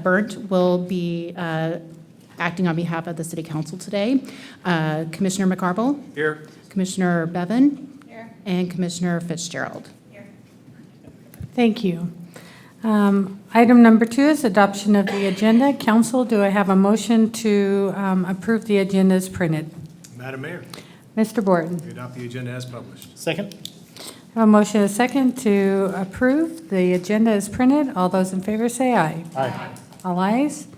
Burnt will be acting on behalf of the City Council today. Commissioner McCarville? Here. Commissioner Bevan? Here. And Commissioner Fitzgerald? Here. Thank you. Item number 2 is adoption of the agenda. Council, do I have a motion to approve the agenda as printed? Madam Mayor, Mr. Borton. we adopt the agenda as published. Second? I have a motion and a second to approve the agenda as printed. All those in favor say aye. Aye. All ayes.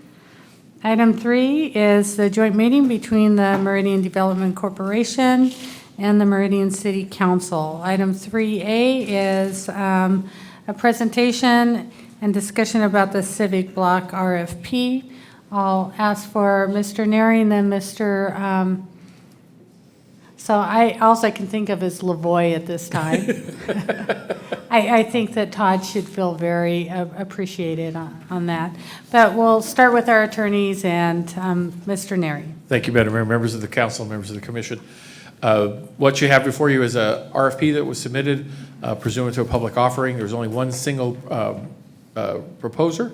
Item 3 is the joint meeting between the Meridian Development Corporation and the Meridian City Council. Item 3A is a presentation and discussion about the Civic Block RFP. I'll ask for Mr. Neri and then Mr. So all I can think of is Lavoy at this time. I think that Todd should feel very appreciated on that. But we'll start with our attorneys and Mr. Neri. Thank you, Madam Mayor, members of the council, members of the commission. What you have before you is a RFP that was submitted pursuant to a public offering. There's only one single proposer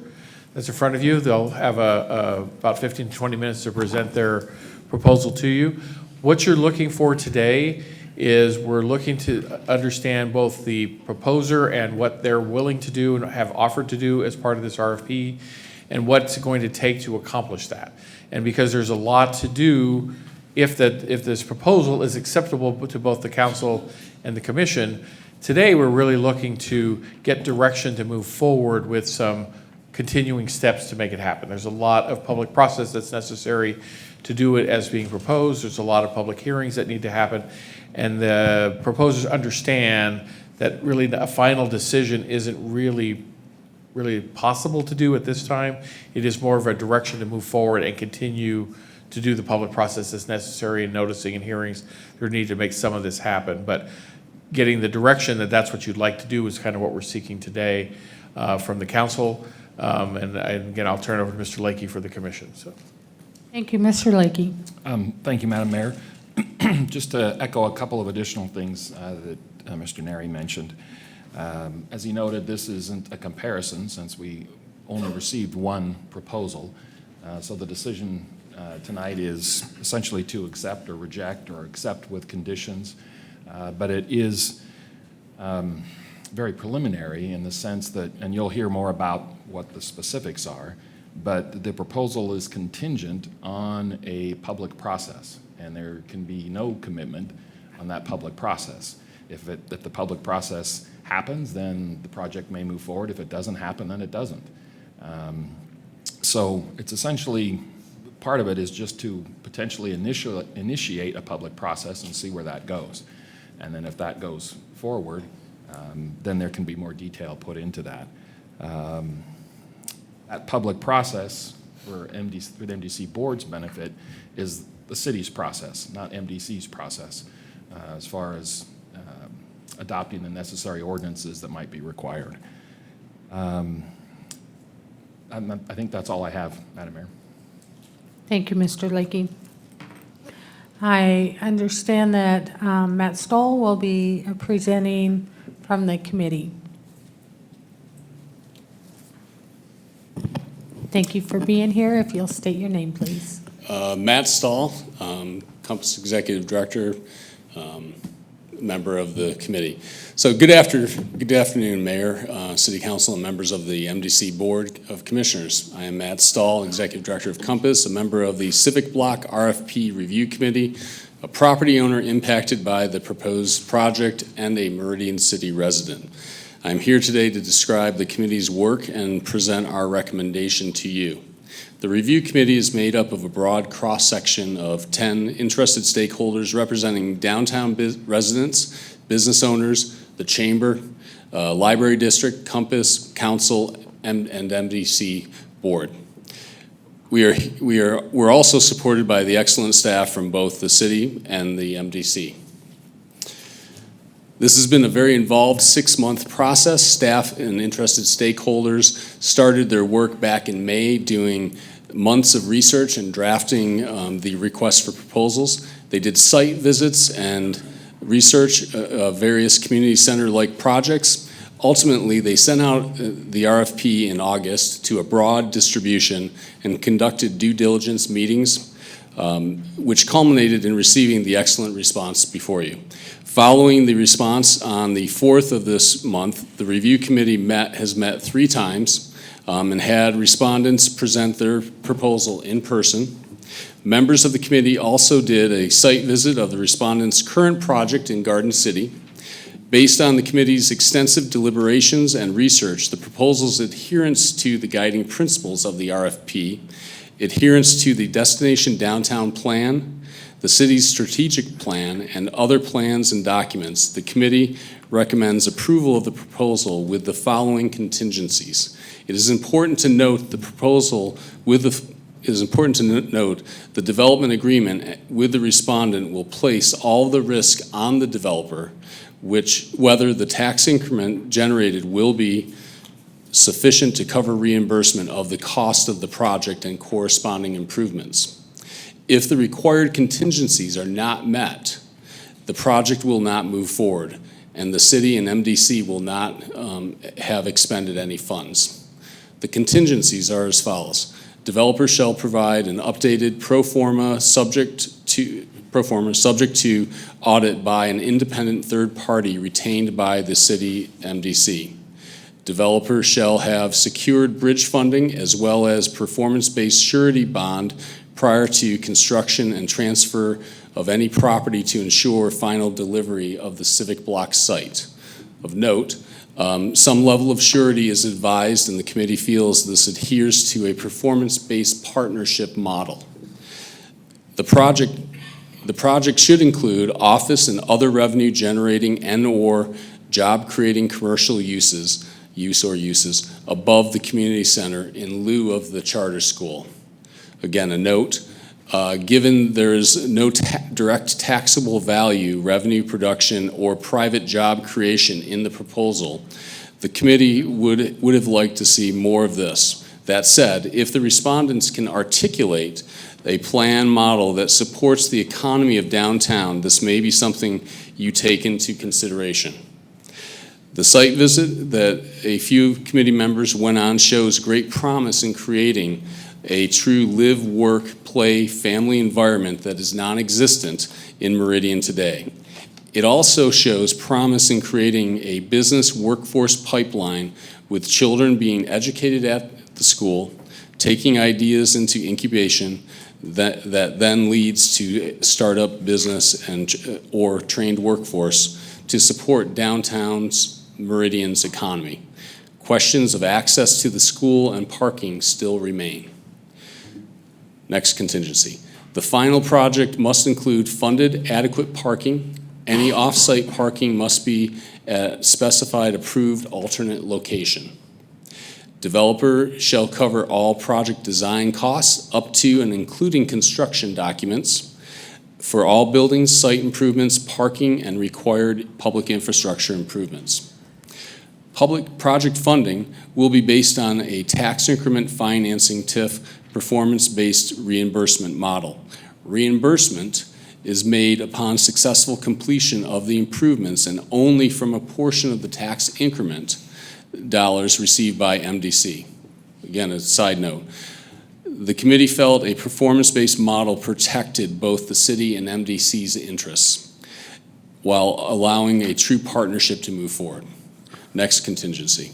that's in front of you. They'll have about 15 to 20 minutes to present their proposal to you. What you're looking for today is we're looking to understand both the proposer and what they're willing to do and have offered to do as part of this RFP and what it's going to take to accomplish that. And because there's a lot to do, if this proposal is acceptable to both the council and the commission, today we're really looking to get direction to move forward with some continuing steps to make it happen. There's a lot of public process that's necessary to do it as being proposed. There's a lot of public hearings that need to happen. And the proposers understand that really a final decision isn't really possible to do at this time. It is more of a direction to move forward and continue to do the public process that's necessary in noticing and hearings. There need to make some of this happen. But getting the direction that that's what you'd like to do is kind of what we're seeking today from the council. And again, I'll turn it over to Mr. Lakey for the commission. So. Thank you, Mr. Lakey. Thank you, Madam Mayor. Just to echo a couple of additional things that Mr. Neri mentioned. As he noted, this isn't a comparison since we only received one proposal. So the decision tonight is essentially to accept or reject or accept with conditions. But it is very preliminary in the sense that, and you'll hear more about what the specifics are, but the proposal is contingent on a public process, and there can be no commitment on that public process. If the public process happens, then the project may move forward. If it doesn't happen, then it doesn't. So it's essentially, part of it is just to potentially initiate a public process and see where that goes. And then if that goes forward, then there can be more detail put into that. That public process for the MDC board's benefit is the city's process, not MDC's process, as far as adopting the necessary ordinances that might be required. I think that's all I have, Madam Mayor. Thank you, Mr. Lakey. I understand that Matt Stoll will be presenting from the committee. Thank you for being here. If you'll state your name, please. Matt Stahl, Compass Executive Director, member of the committee. So good afternoon, Mayor, City Council, and members of the MDC Board of Commissioners. I am Matt Stahl, Executive Director of Compass, a member of the Civic Block RFP Review Committee, a property owner impacted by the proposed project, and a Meridian City resident. I'm here today to describe the committee's work and present our recommendation to you. The review committee is made up of a broad cross-section of 10 interested stakeholders representing downtown residents, business owners, the chamber, library district, Compass, council, and MDC board. We're also supported by the excellent staff from both the city and the MDC. This has been a very involved 6-month process. Staff and interested stakeholders started their work back in May, doing months of research and drafting the request for proposals. They did site visits and research of various community center-like projects, Ultimately, they sent out the RFP in August to a broad distribution and conducted due diligence meetings, which culminated in receiving the excellent response before you. Following the response on the 4th of this month, the review committee has met 3 times and had respondents present their proposal in person. Members of the committee also did a site visit of the respondents' current project in Garden City. Based on the committee's extensive deliberations and research, the proposal's adherence to the guiding principles of the RFP, adherence to the Destination Downtown Plan, the city's strategic plan, and other plans and documents, the committee recommends approval of the proposal with the following contingencies. It is important to note the development agreement with the respondent will place all the risk on the developer, whether the tax increment generated will be sufficient to cover reimbursement of the cost of the project and corresponding improvements. If the required contingencies are not met, the project will not move forward, and the city and MDC will not have expended any funds. The contingencies are as follows. Developer shall provide an updated pro forma subject to audit by an independent third party retained by the city MDC. Developer shall have secured bridge funding as well as performance-based surety bond prior to construction and transfer of any property to ensure final delivery of the Civic Block site. Of note, some level of surety is advised, and the committee feels this adheres to a performance-based partnership model. The project should include office and other revenue-generating and/or job-creating commercial uses above the community center in lieu of the charter school. Again, a note, given there is no direct taxable value, revenue production, or private job creation in the proposal, the committee would have liked to see more of this. That said, if the respondents can articulate a plan model that supports the economy of downtown, this may be something you take into consideration. The site visit that a few committee members went on shows great promise in creating a true live, work, play, family environment that is non-existent in Meridian today. It also shows promise in creating a business workforce pipeline with children being educated at the school, taking ideas into incubation that then leads to startup business or trained workforce to support downtown's Meridian's economy. Questions of access to the school and parking still remain. Next contingency. The final project must include funded adequate parking. Any off-site parking must be at specified approved alternate location. Developer shall cover all project design costs up to and including construction documents for all buildings, site improvements, parking, and required public infrastructure improvements. Public project funding will be based on a tax increment financing TIF performance-based reimbursement model. Reimbursement is made upon successful completion of the improvements and only from a portion of the tax increment dollars received by MDC. Again, a side note, the committee felt a performance-based model protected both the city and MDC's interests while allowing a true partnership to move forward. Next contingency.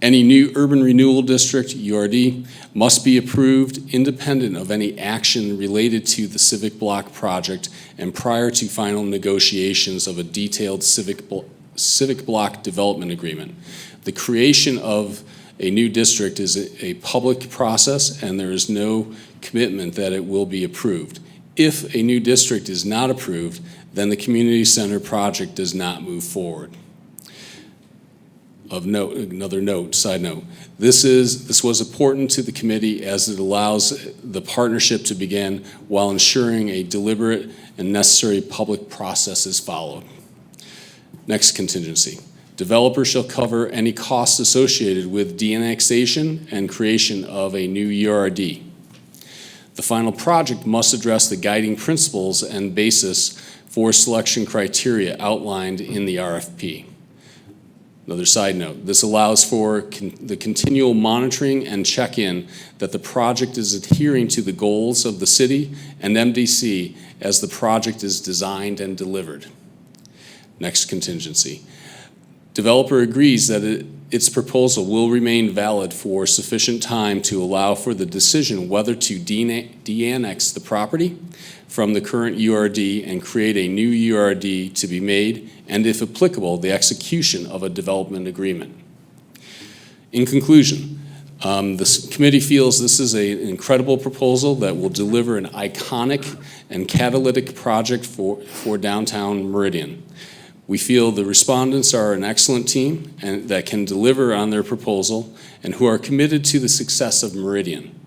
Any new urban renewal district, URD, must be approved independent of any action related to the Civic Block project and prior to final negotiations of a detailed Civic Block development agreement. The creation of a new district is a public process, and there is no commitment that it will be approved. If a new district is not approved, then the community center project does not move forward. Of note, another note, side note, this was important to the committee as it allows the partnership to begin while ensuring a deliberate and necessary public process is followed. Next contingency. Developer shall cover any costs associated with de-annexation and creation of a new URD. The final project must address the guiding principles and basis for selection criteria outlined in the RFP. Another side note, this allows for the continual monitoring and check-in that the project is adhering to the goals of the city and MDC as the project is designed and delivered. Next contingency. Developer agrees that its proposal will remain valid for sufficient time to allow for the decision whether to de-annex the property from the current URD and create a new URD to be made, and if applicable, the execution of a development agreement. In conclusion, this committee feels this is an incredible proposal that will deliver an iconic and catalytic project for downtown Meridian. We feel the respondents are an excellent team and that can deliver on their proposal and who are committed to the success of Meridian.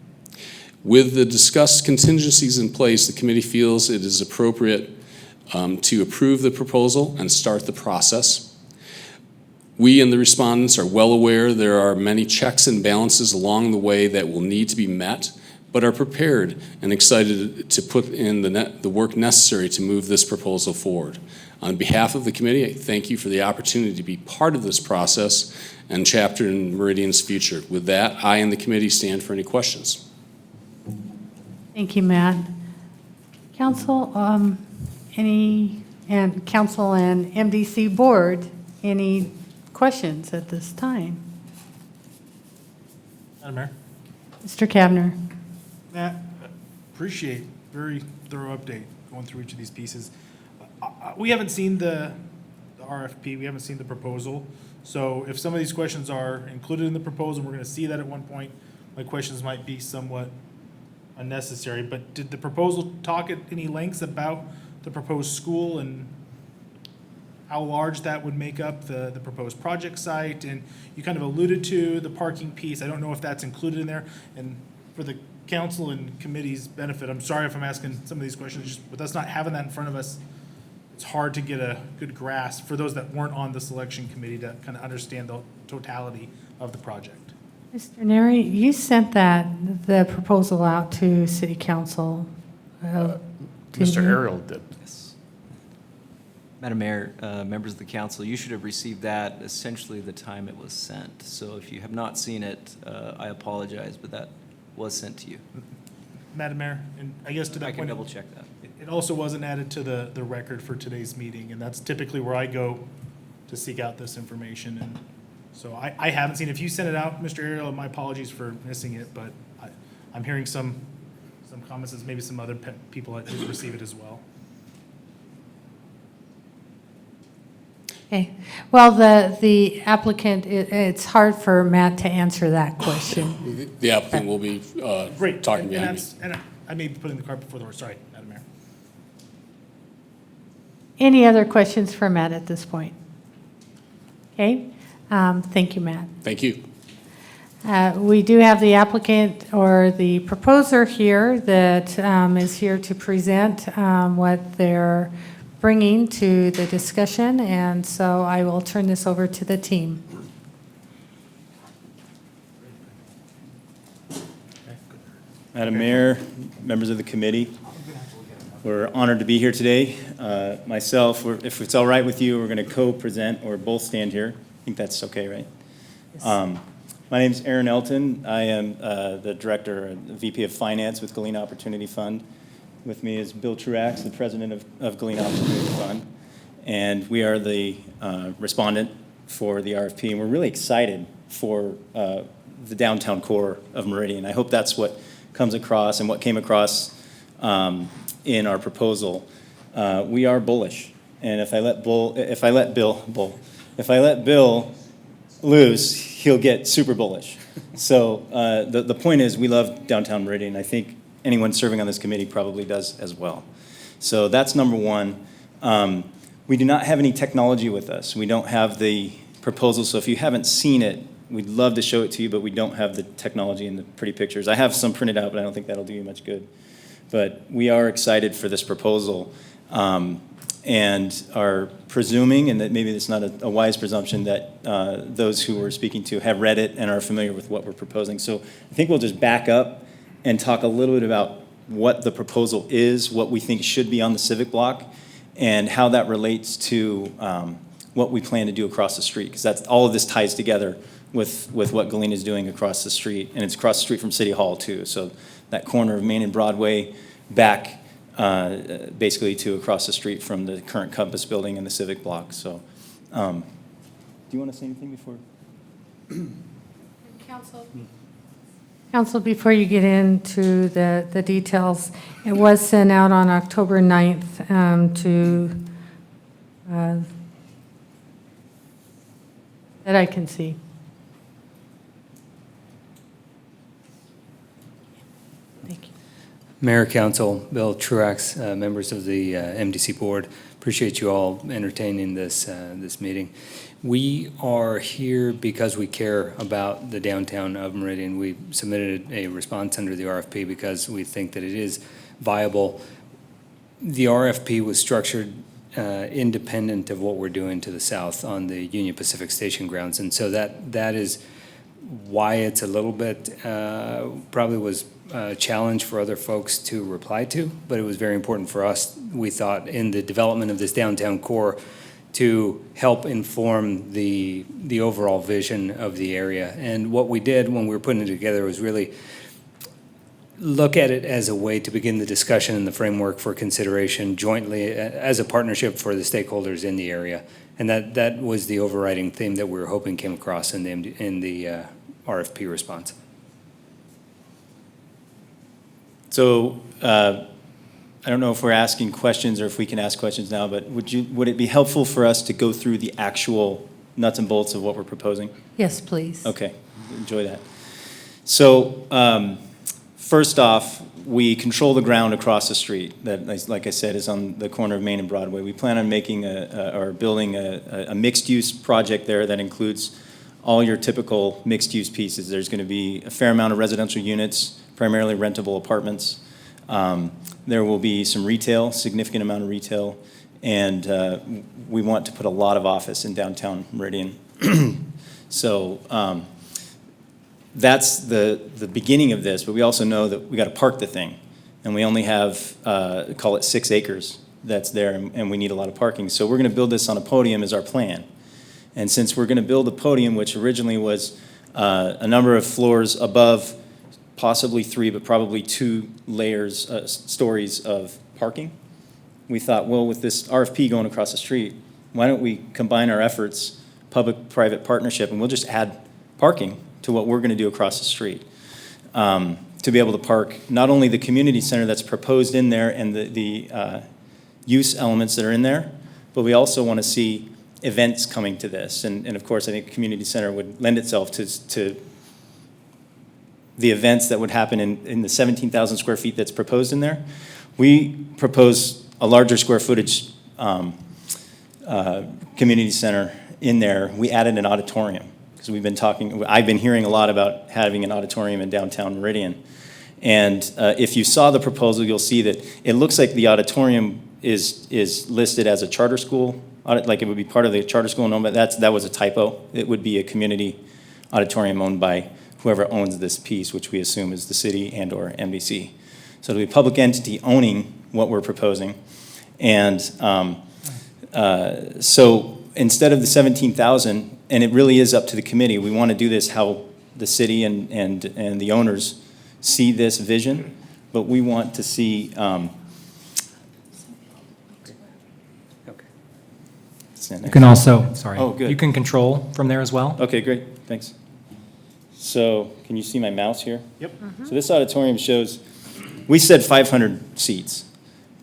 With the discussed contingencies in place, the committee feels it is appropriate to approve the proposal and start the process. We and the respondents are well aware there are many checks and balances along the way that will need to be met, but are prepared and excited to put in the work necessary to move this proposal forward. On behalf of the committee, I thank you for the opportunity to be part of this process and chapter in Meridian's future. With that, I and the committee stand for any questions. Thank you, Matt. Council, Council and MDC Board, any questions at this time? Madam Mayor. Mr. Kavner. Matt, appreciate very thorough update going through each of these pieces. We haven't seen the RFP, we haven't seen the proposal. So if some of these questions are included in the proposal, we're going to see that at one point, my questions might be somewhat unnecessary. But did the proposal talk at any lengths about the proposed school and how large that would make up the proposed project site? And you kind of alluded to the parking piece. I don't know if that's included in there. And for the council and committee's benefit, I'm sorry if I'm asking some of these questions, just with us not having that in front of us, it's hard to get a good grasp for those that weren't on the selection committee to kind of understand the totality of the project. Mr. Neri, you sent the proposal out to city council. Didn't Mr. you? Ariel did. Yes. Madam Mayor, members of the council, you should have received that essentially the time it was sent. So if you have not seen it, I apologize, but that was sent to you. Madam Mayor, and I guess to that I can point, double check that. it also wasn't added to the record for today's meeting, and that's typically where I go to seek out this information. And so I haven't seen it. If you sent it out, Mr. Ariel, my apologies for missing it, but I'm hearing some comments as maybe some other people that didn't receive it as well. Okay, well, the applicant, it's hard for Matt to answer that question. The applicant will be Great. talking behind me. And I may be putting the cart before the horse. Sorry, Madam Mayor. Any other questions for Matt at this point? Okay, thank you, Matt. Thank you. We do have the applicant or the proposer here that is here to present what they're bringing to the discussion, and so I will turn this over to the team. Madam Mayor, members of the committee, we're honored to be here today. Myself, if it's all right with you, we're going to co-present or both stand here. I think that's okay, right? My name is Aaron Elton. I am the Director and VP of Finance with Galena Opportunity Fund. With me is Bill Truax, the President of Galena Opportunity Fund. And we are the respondent for the RFP. And we're really excited for the downtown core of Meridian. I hope that's what comes across and what came across in our proposal. We are bullish. And if I let Bill loose, he'll get super bullish. So the point is, we love downtown Meridian. I think anyone serving on this committee probably does as well. So that's number one. We do not have any technology with us. We don't have the proposal. So if you haven't seen it, we'd love to show it to you, but we don't have the technology and the pretty pictures. I have some printed out, but I don't think that'll do you much good. But we are excited for this proposal. And are presuming, and that maybe it's not a wise presumption, that those who we're speaking to have read it and are familiar with what we're proposing. So I think we'll just back up and talk a little bit about what the proposal is, what we think should be on the civic block, and how that relates to what we plan to do across the street, because that's, all of this ties together with what Galena is doing across the street, and it's across the street from City Hall too. So that corner of Main and Broadway back basically to across the street from the current Compass building and the Civic Block. So do you want to say anything before? Council, before you get into the details, it was sent out on October 9th that I can see. Thank you. Mayor, Council, Bill Truax, members of the MDC Board, appreciate you all entertaining this meeting. We are here because we care about the downtown of Meridian. We submitted a response under the RFP because we think that it is viable. The RFP was structured independent of what we're doing to the south on the Union Pacific Station grounds, and so that is why it's a little bit, probably was a challenge for other folks to reply to, but it was very important for us, we thought, in the development of this downtown core to help inform the overall vision of the area. And what we did when we were putting it together was really look at it as a way to begin the discussion and the framework for consideration jointly as a partnership for the stakeholders in the area. And that was the overriding theme that we were hoping came across in the RFP response. So I don't know if we're asking questions or if we can ask questions now, but would it be helpful for us to go through the actual nuts and bolts of what we're proposing? Yes, please. Okay, enjoy that. So first off, we control the ground across the street that, like I said, is on the corner of Main and Broadway. We plan on making or building a mixed-use project there that includes all your typical mixed-use pieces. There's going to be a fair amount of residential units, primarily rentable apartments. There will be some retail, significant amount of retail, and we want to put a lot of office in downtown Meridian. So that's the beginning of this, but we also know that we got to park the thing, and we only have, call it 6 acres that's there, and we need a lot of parking. So we're going to build this on a podium is our plan. And since we're going to build a podium, which originally was a number of floors above, possibly 3, but probably 2 layers, stories of parking, we thought, well, with this RFP going across the street, why don't we combine our efforts, public-private partnership, and we'll just add parking to what we're going to do across the street. To be able to park not only the community center that's proposed in there and the use elements that are in there, but we also want to see events coming to this. And of course, I think community center would lend itself to the events that would happen in the 17,000 square feet that's proposed in there. We propose a larger square footage community center in there. We added an auditorium because I've been hearing a lot about having an auditorium in downtown Meridian. And if you saw the proposal, you'll see that it looks like the auditorium is listed as a charter school, like it would be part of the charter school, but that was a typo. It would be a community auditorium owned by whoever owns this piece, which we assume is the city and or MDC. So it'll be a public entity owning what we're proposing. And so instead of the 17,000, and it really is up to the committee, we want to do this how the city and the owners see this vision, but we want to see, You can also, sorry. Oh, good. You can control from there as well. Okay, great, thanks. So can you see my mouse here? Yep. So this auditorium shows, we said 500 seats,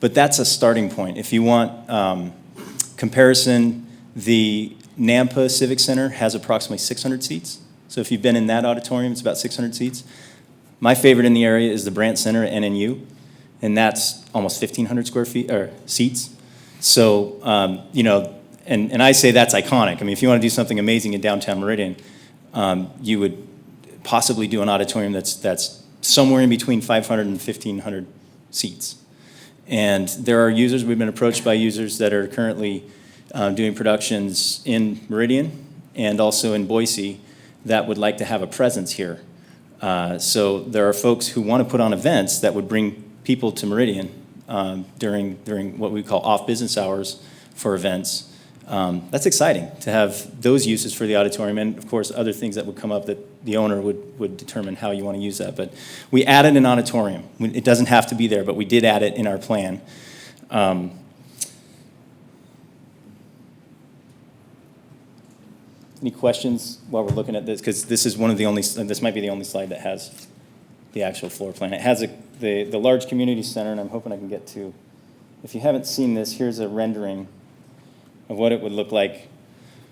but that's a starting point. If you want comparison, the Nampa Civic Center has approximately 600 seats. So if you've been in that auditorium, it's about 600 seats. My favorite in the area is the Brandt Center at NNU, and that's almost 1,500 square feet, or seats. So, you know, and I say that's iconic. I mean, if you want to do something amazing in downtown Meridian, you would possibly do an auditorium that's somewhere in between 500 and 1,500 seats. And there are users, we've been approached by users that are currently doing productions in Meridian and also in Boise that would like to have a presence here. So there are folks who want to put on events that would bring people to Meridian during what we call off-business hours for events. That's exciting to have those uses for the auditorium, and of course, other things that would come up that the owner would determine how you want to use that. But we added an auditorium. It doesn't have to be there, but we did add it in our plan. Any questions while we're looking at this? Because this is one of the only, this might be the only slide that has the actual floor plan. It has the large community center, and I'm hoping I can get to, if you haven't seen this, here's a rendering of what it would look like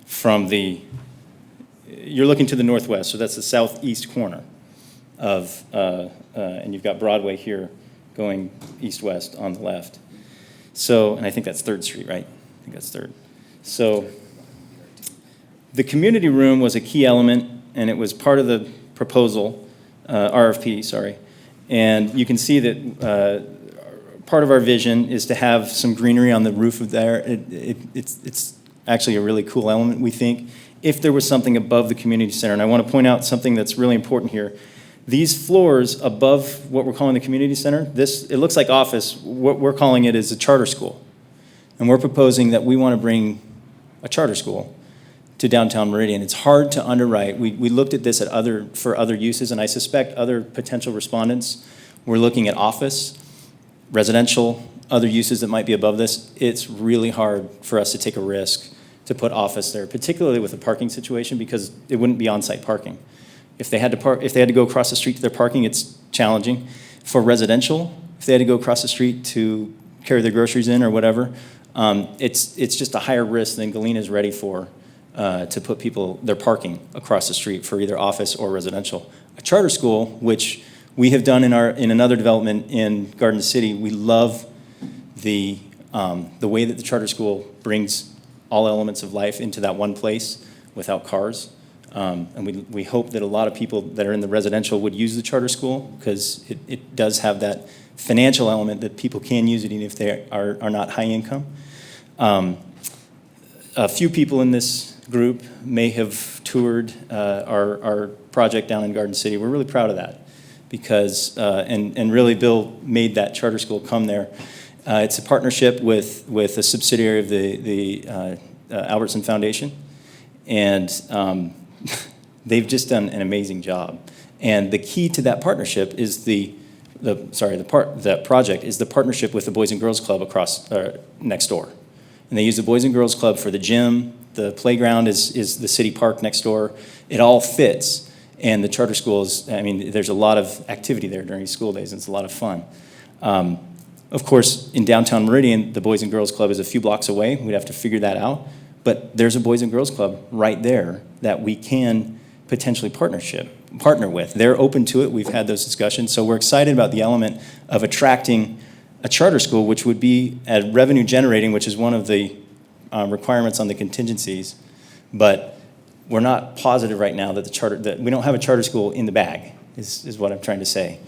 from you're looking to the northwest, so that's the southeast corner of, and you've got Broadway here going east-west on the left. So, and I think that's 3rd Street, right? I think that's 3rd. So the community room was a key element, and it was part of the proposal, RFP, sorry. And you can see that part of our vision is to have some greenery on the roof of there. It's actually a really cool element, we think, if there was something above the community center. And I want to point out something that's really important here. These floors above what we're calling the community center, it looks like office. What we're calling it is a charter school. And we're proposing that we want to bring a charter school to downtown Meridian. It's hard to underwrite. We looked at this for other uses, and I suspect other potential respondents were looking at office, residential, other uses that might be above this. It's really hard for us to take a risk to put office there, particularly with a parking situation, because it wouldn't be on-site parking. If they had to go across the street to their parking, it's challenging. For residential, if they had to go across the street to carry their groceries in or whatever, it's just a higher risk than Galena is ready for to put their parking across the street for either office or residential. A charter school, which we have done in another development in Garden City, we love the way that the charter school brings all elements of life into that one place without cars. And we hope that a lot of people that are in the residential would use the charter school, because it does have that financial element that people can use it even if they are not high income. A few people in this group may have toured our project down in Garden City. We're really proud of that, because, and really Bill made that charter school come there. It's a partnership with a subsidiary of the Albertson Foundation, and they've just done an amazing job. And the key to that partnership is that project is the partnership with the Boys and Girls Club next door. And they use the Boys and Girls Club for the gym. The playground is the city park next door. It all fits. And the charter schools, there's a lot of activity there during school days, and it's a lot of fun. Of course, in downtown Meridian, the Boys and Girls Club is a few blocks away. We'd have to figure that out. But there's a Boys and Girls Club right there that we can potentially partner with. They're open to it. We've had those discussions. So we're excited about the element of attracting a charter school, which would be revenue generating, which is one of the requirements on the contingencies. But we're not positive right now that we don't have a charter school in the bag, is what I'm trying to say.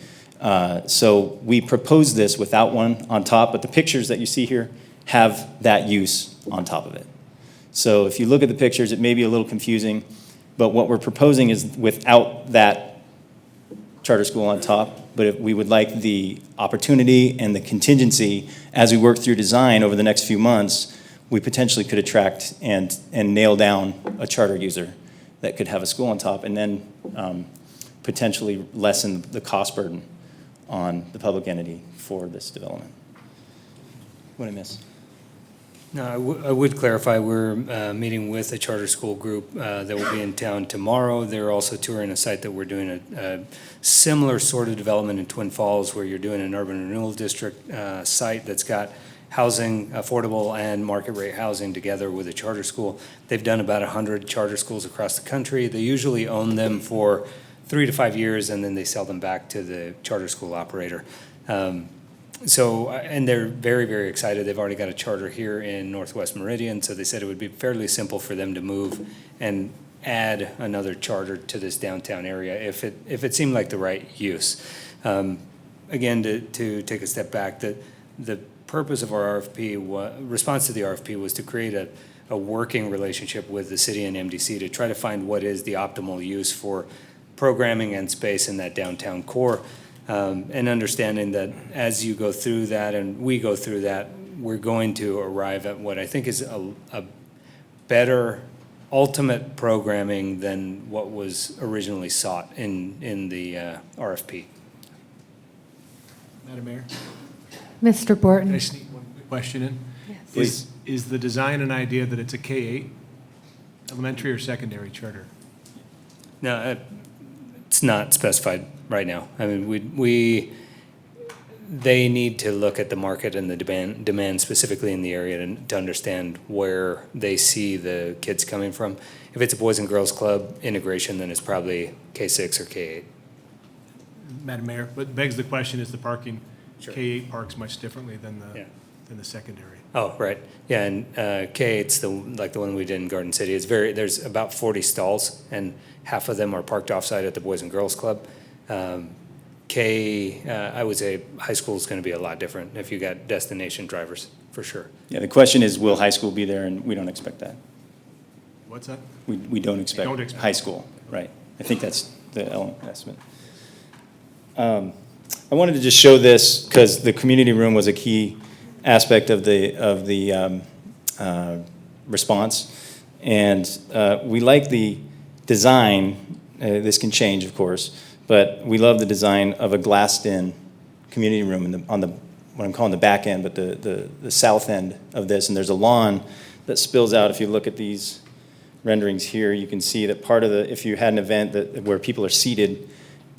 So we proposed this without one on top, but the pictures that you see here have that use on top of it. So if you look at the pictures, it may be a little confusing, but what we're proposing is without that charter school on top, but we would like the opportunity and the contingency as we work through design over the next few months. We potentially could attract and nail down a charter user that could have a school on top, and then potentially lessen the cost burden on the public entity for this development. What did I miss? No, I would clarify, we're meeting with a charter school group that will be in town tomorrow. They're also touring a site that we're doing a similar sort of development in Twin Falls, where you're doing an urban renewal district site that's got housing, affordable and market rate housing together with a charter school. They've done about 100 charter schools across the country. They usually own them for 3 to 5 years, and then they sell them back to the charter school operator. And they're very, very excited. They've already got a charter here in Northwest Meridian, so they said it would be fairly simple for them to move and add another charter to this downtown area if it seemed like the right use. Again, to take a step back, the purpose of our response to the RFP was to create a working relationship with the city and MDC to try to find what is the optimal use for programming and space in that downtown core. And understanding that as you go through that and we go through that, we're going to arrive at what I think is a better ultimate programming than what was originally sought in the RFP. Madam Mayor, Mr. can I Borton? sneak one quick question in? Please. Is the design an idea that it's a K-8, elementary or secondary charter? No, it's not specified right now. I mean, they need to look at the market and the demand specifically in the area to understand where they see the kids coming from. If it's a Boys and Girls Club integration, then it's probably K-6 or K-8. Madam Mayor, but begs the question, is the parking, Sure. K-8 parks much differently than Yeah. the secondary? Oh, right. Yeah, and K-8's like the one we did in Garden City. There's about 40 stalls, and half of them are parked offsite at the Boys and Girls Club. I would say high school is going to be a lot different if you got destination drivers, for sure. Yeah, the question is, will high school be there? And we don't expect that. What's that? We don't expect Don't expect. high school, right. I think that's the estimate. I wanted to just show this because the community room was a key aspect of the response. And we like the design, this can change, of course, but we love the design of a glassed-in community room on the, what I'm calling the back end, but the south end of this. And there's a lawn that spills out. If you look at these renderings here, you can see that part of if you had an event where people are seated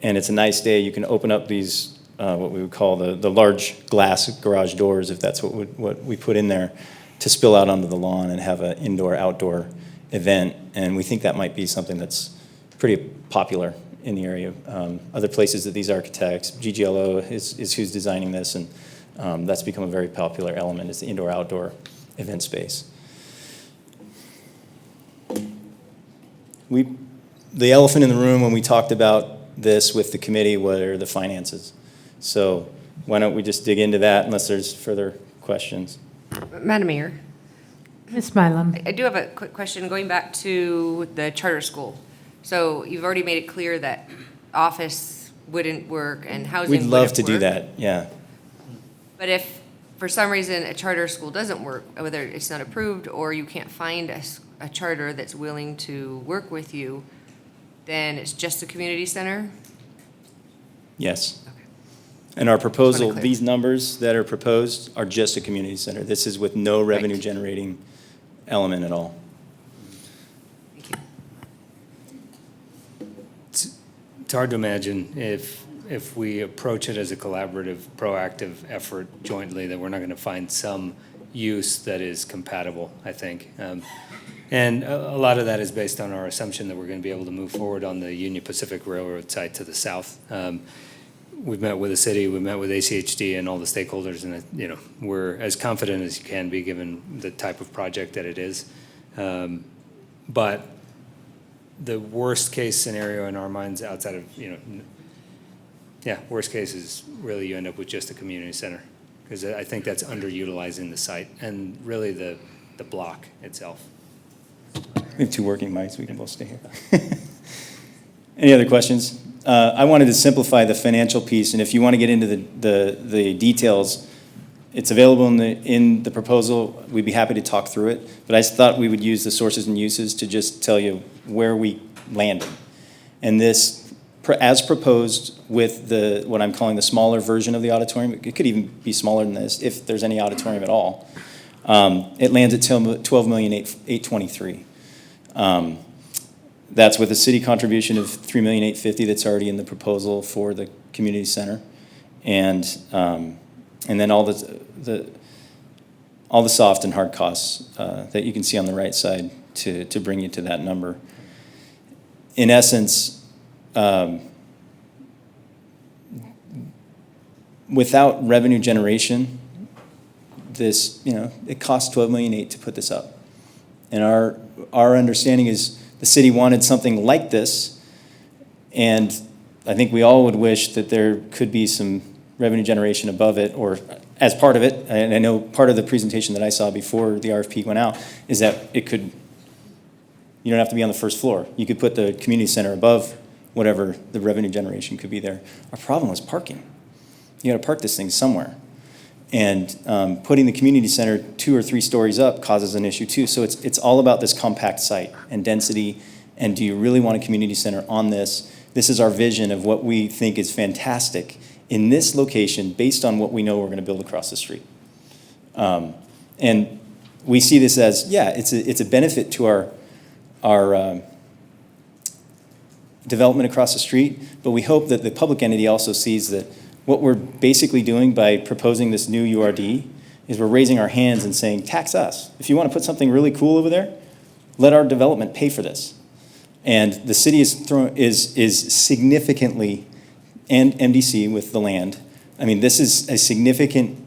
and it's a nice day, you can open up these, what we would call the large glass garage doors, if that's what we put in there, to spill out onto the lawn and have an indoor-outdoor event. And we think that might be something that's pretty popular in the area. Other places that these architects, GGLO is who's designing this, and that's become a very popular element, is the indoor-outdoor event space. The elephant in the room when we talked about this with the committee were the finances. So why don't we just dig into that unless there's further questions? Madam Mayor, Ms. Mylum? I do have a quick question going back to the charter school. So you've already made it clear that office wouldn't work and housing We'd wouldn't love to do work. that, yeah. But if for some reason a charter school doesn't work, whether it's not approved or you can't find a charter that's willing to work with you, then it's just a community center? Yes. Okay. And our proposal, clear. these numbers that are proposed are just a community center. This is with no revenue-generating element at all. Thank you. It's hard to imagine if we approach it as a collaborative, proactive effort jointly, that we're not going to find some use that is compatible, I think. And a lot of that is based on our assumption that we're going to be able to move forward on the Union Pacific Railroad site to the south. We've met with the city, we've met with ACHD and all the stakeholders, and we're as confident as you can be given the type of project that it is. But the worst case scenario in our minds outside of, worst case is really you end up with just a community center, because I think that's underutilizing the site and really the block itself. We have two working mics, we can both stay here. Any other questions? I wanted to simplify the financial piece, and if you want to get into the details, it's available in the proposal. We'd be happy to talk through it, but I just thought we would use the sources and uses to just tell you where we landed. And this, as proposed with what I'm calling the smaller version of the auditorium, it could even be smaller than this if there's any auditorium at all. It lands at $12,823,000. That's with a city contribution of $3,850,000 that's already in the proposal for the community center, and then all the soft and hard costs that you can see on the right side to bring you to that number. In essence, without revenue generation, this, it costs $12,800,000 to put this up. And our understanding is the city wanted something like this, and I think we all would wish that there could be some revenue generation above it or as part of it. And I know part of the presentation that I saw before the RFP went out is that you don't have to be on the first floor. You could put the community center above whatever the revenue generation could be there. Our problem was parking. You got to park this thing somewhere. And putting the community center 2 or 3 stories up causes an issue too. So it's all about this compact site and density, and do you really want a community center on this? This is our vision of what we think is fantastic in this location based on what we know we're going to build across the street. And we see this as, yeah, it's a benefit to our development across the street, but we hope that the public entity also sees that what we're basically doing by proposing this new URD is we're raising our hands and saying, tax us. If you want to put something really cool over there, let our development pay for this. And the city is significantly, and MDC with the land. I mean, this is a significant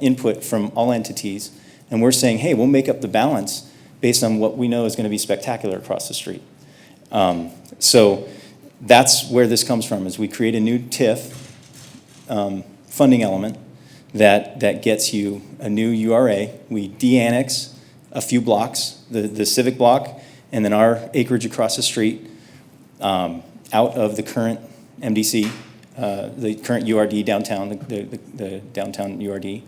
input from all entities. And we're saying, hey, we'll make up the balance based on what we know is going to be spectacular across the street. So that's where this comes from, is we create a new TIF funding element that gets you a new URA. We de-annex a few blocks, the civic block, and then our acreage across the street out of the current MDC, the current URD downtown, the downtown URD,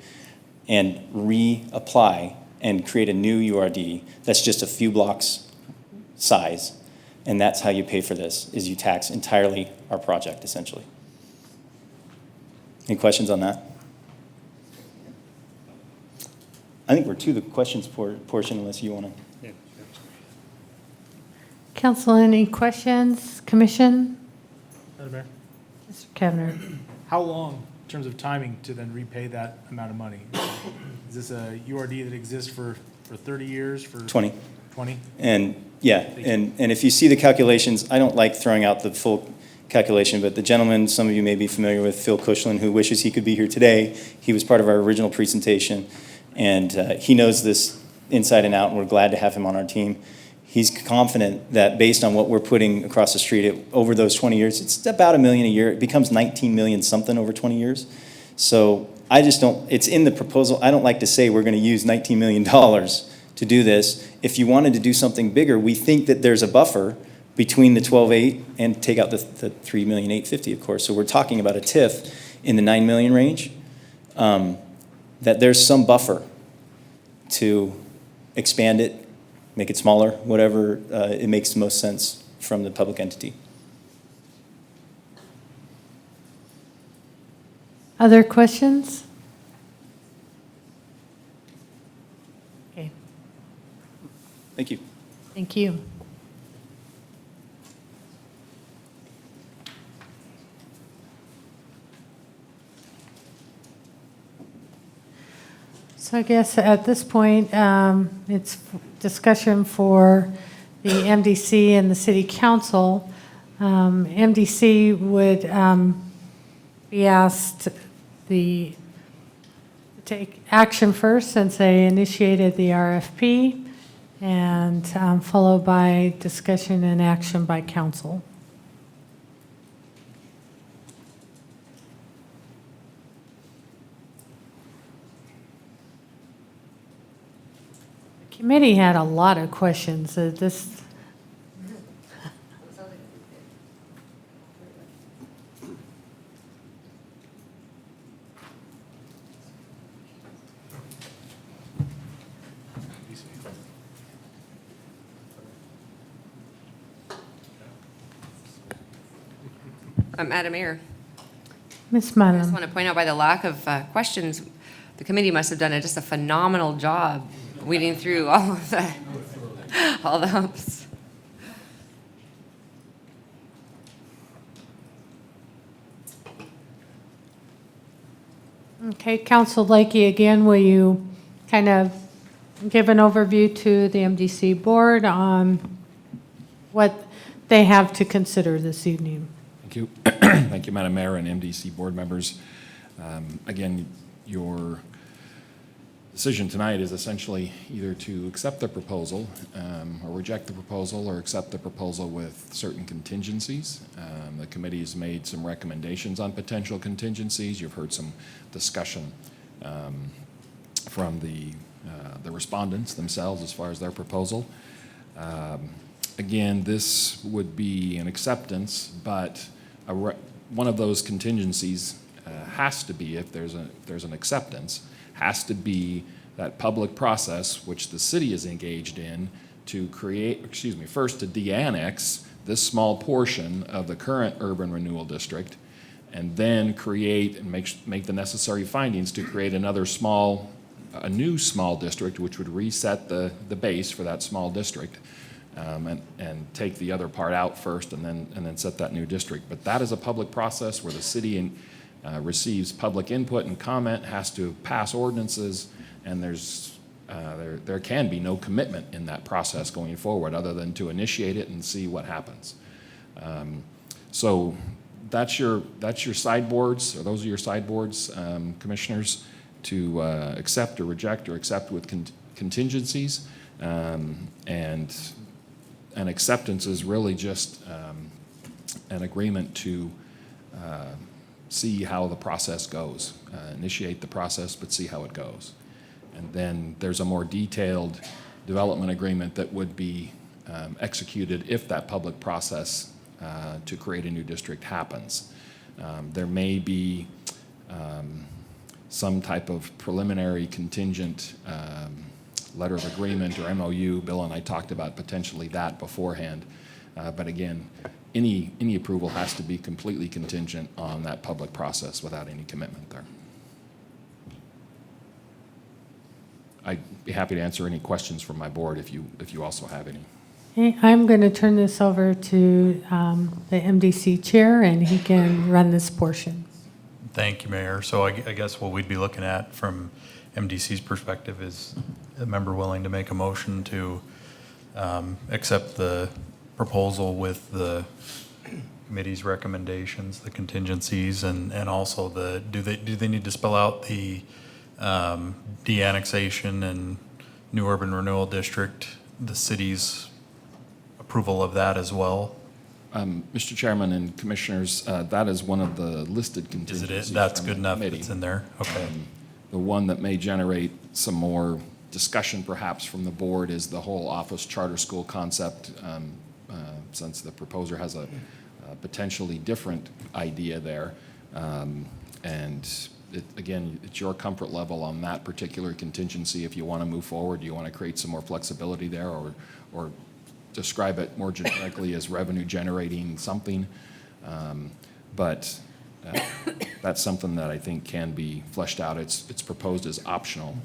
and reapply and create a new URD that's just a few blocks size. And that's how you pay for this, is you tax entirely our project, essentially. Any questions on that? I think we're to the questions portion, unless you want to. Council, any questions? Commission? Madam Mayor, Mr. Kavner? how long, in terms of timing, to then repay that amount of money? Is this a URD that exists for 30 years, for? 20. 20? And yeah, and if you see the calculations, I don't like throwing out the full calculation, but the gentleman, some of you may be familiar with, Phil Cushlin, who wishes he could be here today. He was part of our original presentation, and he knows this inside and out, and we're glad to have him on our team. He's confident that based on what we're putting across the street over those 20 years, it's about $1 million a year. It becomes 19 million something over 20 years. So I just don't, it's in the proposal. I don't like to say we're going to use $19 million to do this. If you wanted to do something bigger, we think that there's a buffer between the 12.8 and take out the 3,850,000, of course. So we're talking about a TIF in the 9 million range, that there's some buffer to expand it, make it smaller, whatever it makes the most sense from the public entity. Other questions? Okay, Thank you. thank you. So I guess at this point, it's discussion for the MDC and the city council. MDC would be asked to take action first, since they initiated the RFP, and followed by discussion and action by council. Committee had a lot of questions. This. Madam Mayor, Ms. I just Mullin. want to point out, by the lack of questions, the committee must have done just a phenomenal job weeding through all of all the humps. Okay, Council Lakey, again, will you kind of give an overview to the MDC board on what they have to consider this evening? Thank you. Thank you, Madam Mayor and MDC board members. Again, your decision tonight is essentially either to accept the proposal or reject the proposal, or accept the proposal with certain contingencies. The committee has made some recommendations on potential contingencies. You've heard some discussion from the respondents themselves as far as their proposal. Again, this would be an acceptance, but one of those contingencies has to be, if there's an acceptance, has to be that public process, which the city is engaged in, to create, first to de-annex this small portion of the current urban renewal district, and then create and make the necessary findings to create a new small district, which would reset the base for that small district, and take the other part out first, and then set that new district. But that is a public process where the city receives public input and comment, has to pass ordinances, and there can be no commitment in that process going forward other than to initiate it and see what happens. So that's your sideboards, or those are your sideboards, commissioners, to accept or reject or accept with contingencies. And an acceptance is really just an agreement to see how the process goes, initiate the process, but see how it goes. And then there's a more detailed development agreement that would be executed if that public process to create a new district happens. There may be some type of preliminary contingent letter of agreement or MOU. Bill and I talked about potentially that beforehand. But again, any approval has to be completely contingent on that public process without any commitment there. I'd be happy to answer any questions from my board if you also have any. Okay, I'm going to turn this over to the MDC chair, and he can run this portion. Thank you, Mayor. So I guess what we'd be looking at from MDC's perspective is a member willing to make a motion to accept the proposal with the committee's recommendations, the contingencies, and also do they need to spell out the de-annexation and new urban renewal district, the city's approval of that as well? Mr. Chairman and Commissioners, that is one of the listed contingencies. Is it? That's from good the enough. committee. It's in there. Okay. The one that may generate some more discussion perhaps from the board is the whole office charter school concept, since the proposer has a potentially different idea there. Again, it's your comfort level on that particular contingency if you want to move forward. Do you want to create some more flexibility there, or describe it more generically as revenue generating something? But that's something that I think can be fleshed out. It's proposed as optional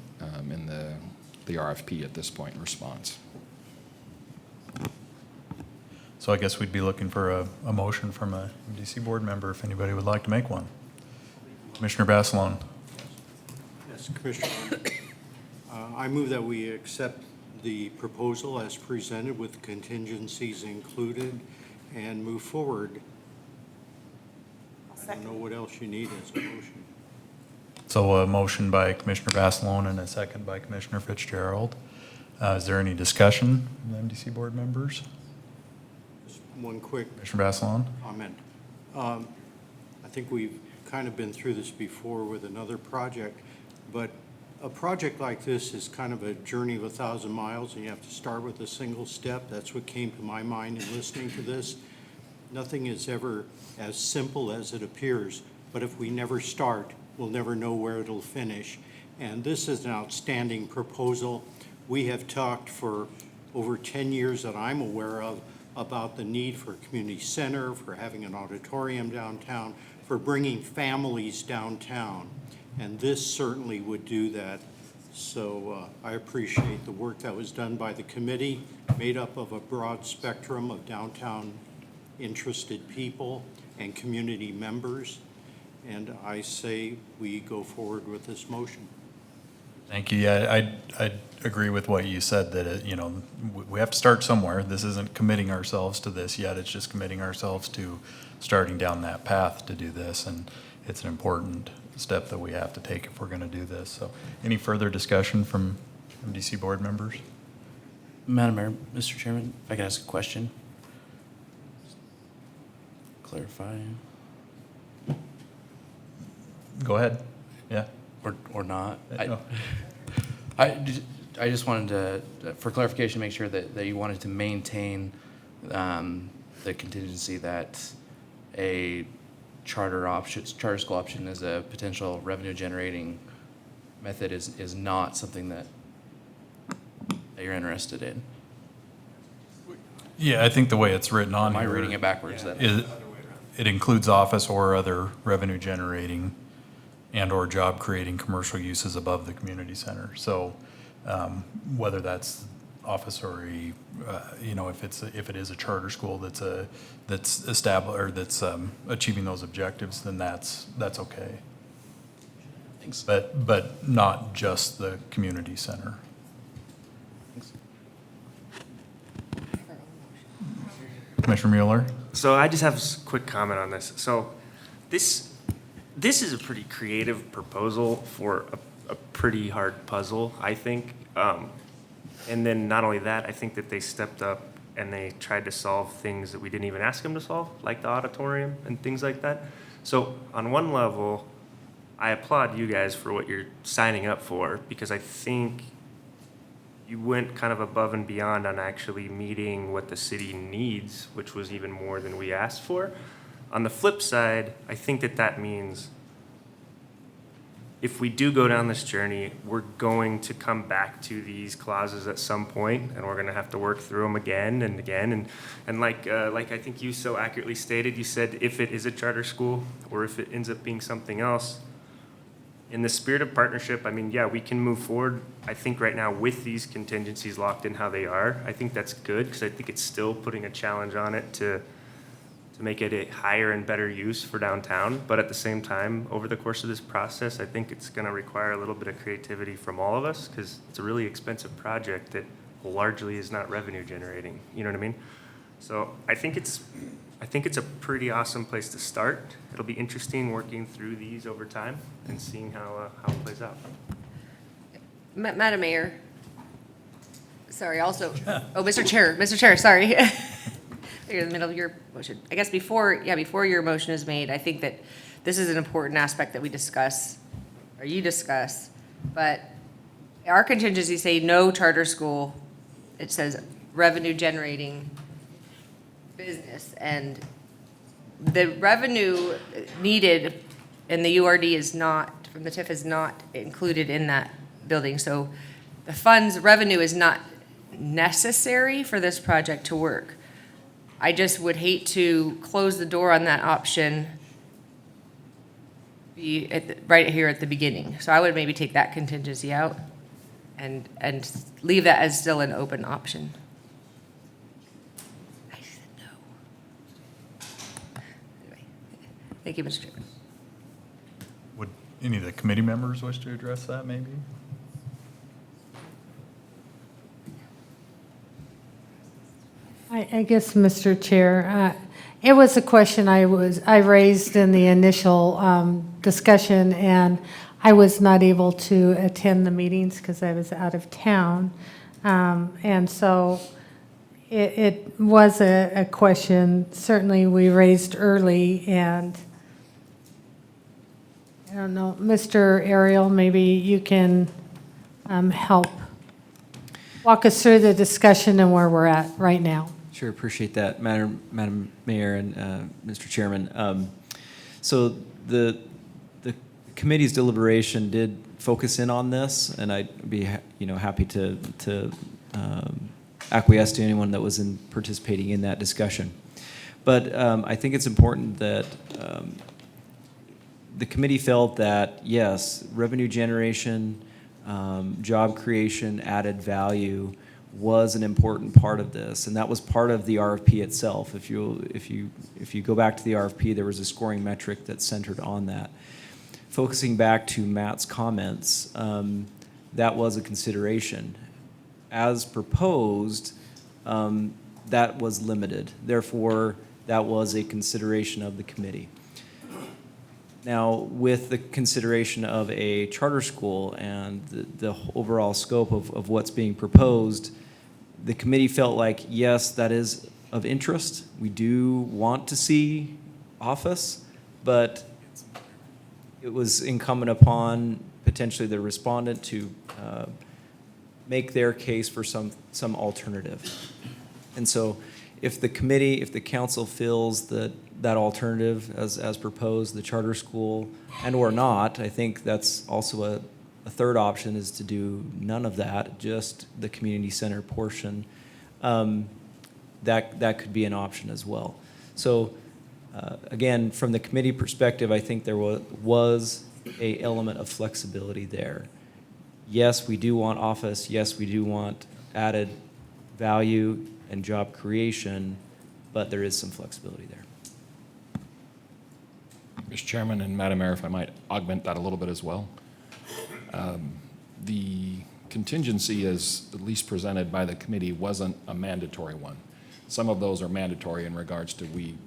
in the RFP at this point in response. So I guess we'd be looking for a motion from a MDC board member if anybody would like to make one. Commissioner Basilone. Yes, Commissioner. I move that we accept the proposal as presented with contingencies included and move forward. I don't know what else you need as a motion. So a motion by Commissioner Basilone and a second by Commissioner Fitzgerald. Is there any discussion from the MDC board members? Just one quick Commissioner Basilone? comment. I think we've kind of been through this before with another project, but a project like this is kind of a journey of 1,000 miles, and you have to start with a single step. That's what came to my mind in listening to this. Nothing is ever as simple as it appears, but if we never start, we'll never know where it'll finish. And this is an outstanding proposal. We have talked for over 10 years that I'm aware of about the need for a community center, for having an auditorium downtown, for bringing families downtown. And this certainly would do that. So I appreciate the work that was done by the committee, made up of a broad spectrum of downtown interested people and community members. And I say we go forward with this motion. Thank you. Yeah, I agree with what you said, that we have to start somewhere. This isn't committing ourselves to this yet. It's just committing ourselves to starting down that path to do this, and it's an important step that we have to take if we're going to do this. So, any further discussion from MDC board members? Madam Mayor, Mr. Chairman, if I could ask a question. Clarify. Go ahead. Yeah. Or not. No. I just wanted to, for clarification, make sure that you wanted to maintain the contingency that a charter school option as a potential revenue generating method is not something that you're interested in. Yeah, I think the way it's written on Am I here. reading it backwards then? It includes office or other revenue generating and/or job creating commercial uses above the community center. So, whether that's office or if it is a charter school that's established or that's achieving those objectives, then that's okay. Thanks. But not just the community center. Commissioner Mueller? So I just have a quick comment on this. So this is a pretty creative proposal for a pretty hard puzzle, I think. And then not only that, I think that they stepped up and they tried to solve things that we didn't even ask them to solve, like the auditorium and things like that. So on one level, I applaud you guys for what you're signing up for, because I think you went kind of above and beyond on actually meeting what the city needs, which was even more than we asked for. On the flip side, I think that means if we do go down this journey, we're going to come back to these clauses at some point, and we're going to have to work through them again and again. And like I think you so accurately stated, you said if it is a charter school or if it ends up being something else, in the spirit of partnership, I mean, yeah, we can move forward, I think right now with these contingencies locked in how they are. I think that's good, because I think it's still putting a challenge on it to make it a higher and better use for downtown. But at the same time, over the course of this process, I think it's going to require a little bit of creativity from all of us, because it's a really expensive project that largely is not revenue generating. You know what I mean? So I think it's a pretty awesome place to start. It'll be interesting working through these over time and seeing how it plays out. Madam Mayor, sorry, also, Mr. Chair, sorry. You're in the middle of your motion. I guess before your motion is made, I think that this is an important aspect that we discuss, or you discuss, but our contingencies say no charter school. It says revenue generating business, and the revenue needed in the URD is not, from the TIF, is not included in that building. So the funds, revenue is not necessary for this project to work. I just would hate to close the door on that option right here at the beginning. So I would maybe take that contingency out and leave that as still an open option. I said no. Anyway, thank you, Mr. Chairman. Would any of the committee members wish to address that maybe? I guess, Mr. Chair, it was a question I raised in the initial discussion, and I was not able to attend the meetings because I was out of town. And so it was a question certainly we raised early, and I don't know, Mr. Ariel, maybe you can help walk us through the discussion and where we're at right now. Sure, appreciate that, Madam Mayor and Mr. Chairman. So the committee's deliberation did focus in on this, and I'd be happy to acquiesce to anyone that was participating in that discussion. But I think it's important that the committee felt that yes, revenue generation, job creation, added value was an important part of this, and that was part of the RFP itself. If you go back to the RFP, there was a scoring metric that centered on that. Focusing back to Matt's comments, that was a consideration. As proposed, that was limited. Therefore, that was a consideration of the committee. Now, with the consideration of a charter school and the overall scope of what's being proposed, the committee felt like, yes, that is of interest. We do want to see office, but it was incumbent upon potentially the respondent to make their case for some alternative. And so if the committee, if the council feels that that alternative as proposed, the charter school, and or not. I think that's also a third option, is to do none of that, just the community center portion. That could be an option as well. So again, from the committee perspective, I think there was a element of flexibility there. Yes, we do want office. Yes, we do want added value and job creation, but there is some flexibility there. Mr. Chairman and Madam Mayor, if I might augment that a little bit as well. The contingency, as at least presented by the committee, wasn't a mandatory one. Some of those are mandatory in regards to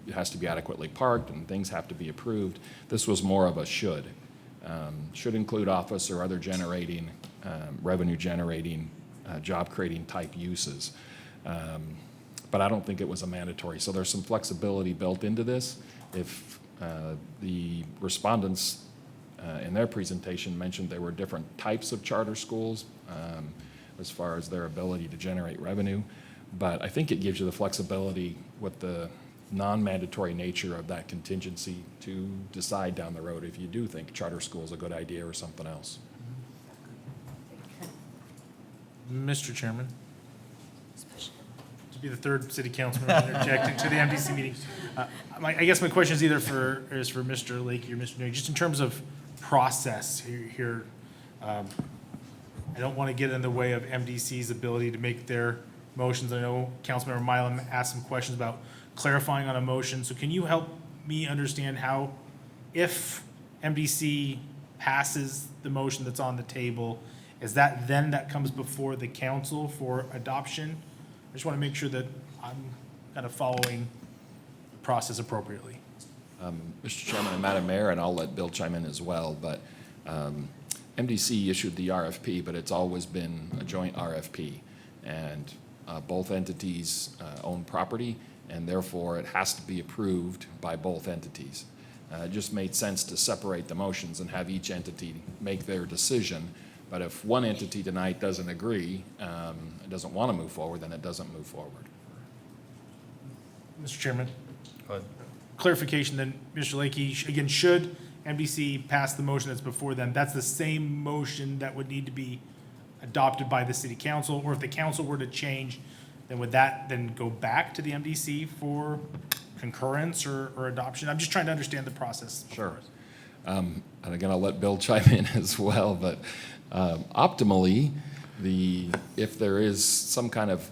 it has to be adequately parked and things have to be approved. This was more of a should. Should include office or other generating, revenue generating, job creating type uses. But I don't think it was a mandatory. So there's some flexibility built into this. If the respondents in their presentation mentioned there were different types of charter schools as far as their ability to generate revenue. But I think it gives you the flexibility with the non-mandatory nature of that contingency to decide down the road if you do think charter school is a good idea or something else. Mr. Chairman, to be the third city councilman to interject into the MDC meeting. I guess my question is either for Mr. Lakey or Mr. Neri, just in terms of process here. I don't want to get in the way of MDC's ability to make their motions. I know Councilmember Milam asked some questions about clarifying on a motion. So can you help me understand how, if MDC passes the motion that's on the table, is that then that comes before the council for adoption? I just want to make sure that I'm kind of following the process appropriately. Mr. Chairman and Madam Mayor, and I'll let Bill chime in as well, but MDC issued the RFP, but it's always been a joint RFP. And both entities own property, and therefore it has to be approved by both entities. It just made sense to separate the motions and have each entity make their decision. But if one entity tonight doesn't agree, and doesn't want to move forward, then it doesn't move forward. Mr. Chairman? Go ahead. Clarification then, Mr. Lakey, again, should MDC pass the motion that's before them, that's the same motion that would need to be adopted by the city council, or if the council were to change, then would that then go back to the MDC for concurrence or adoption? I'm just trying to understand the process. Sure. And again, I'll let Bill chime in as well, but optimally, if there is some kind of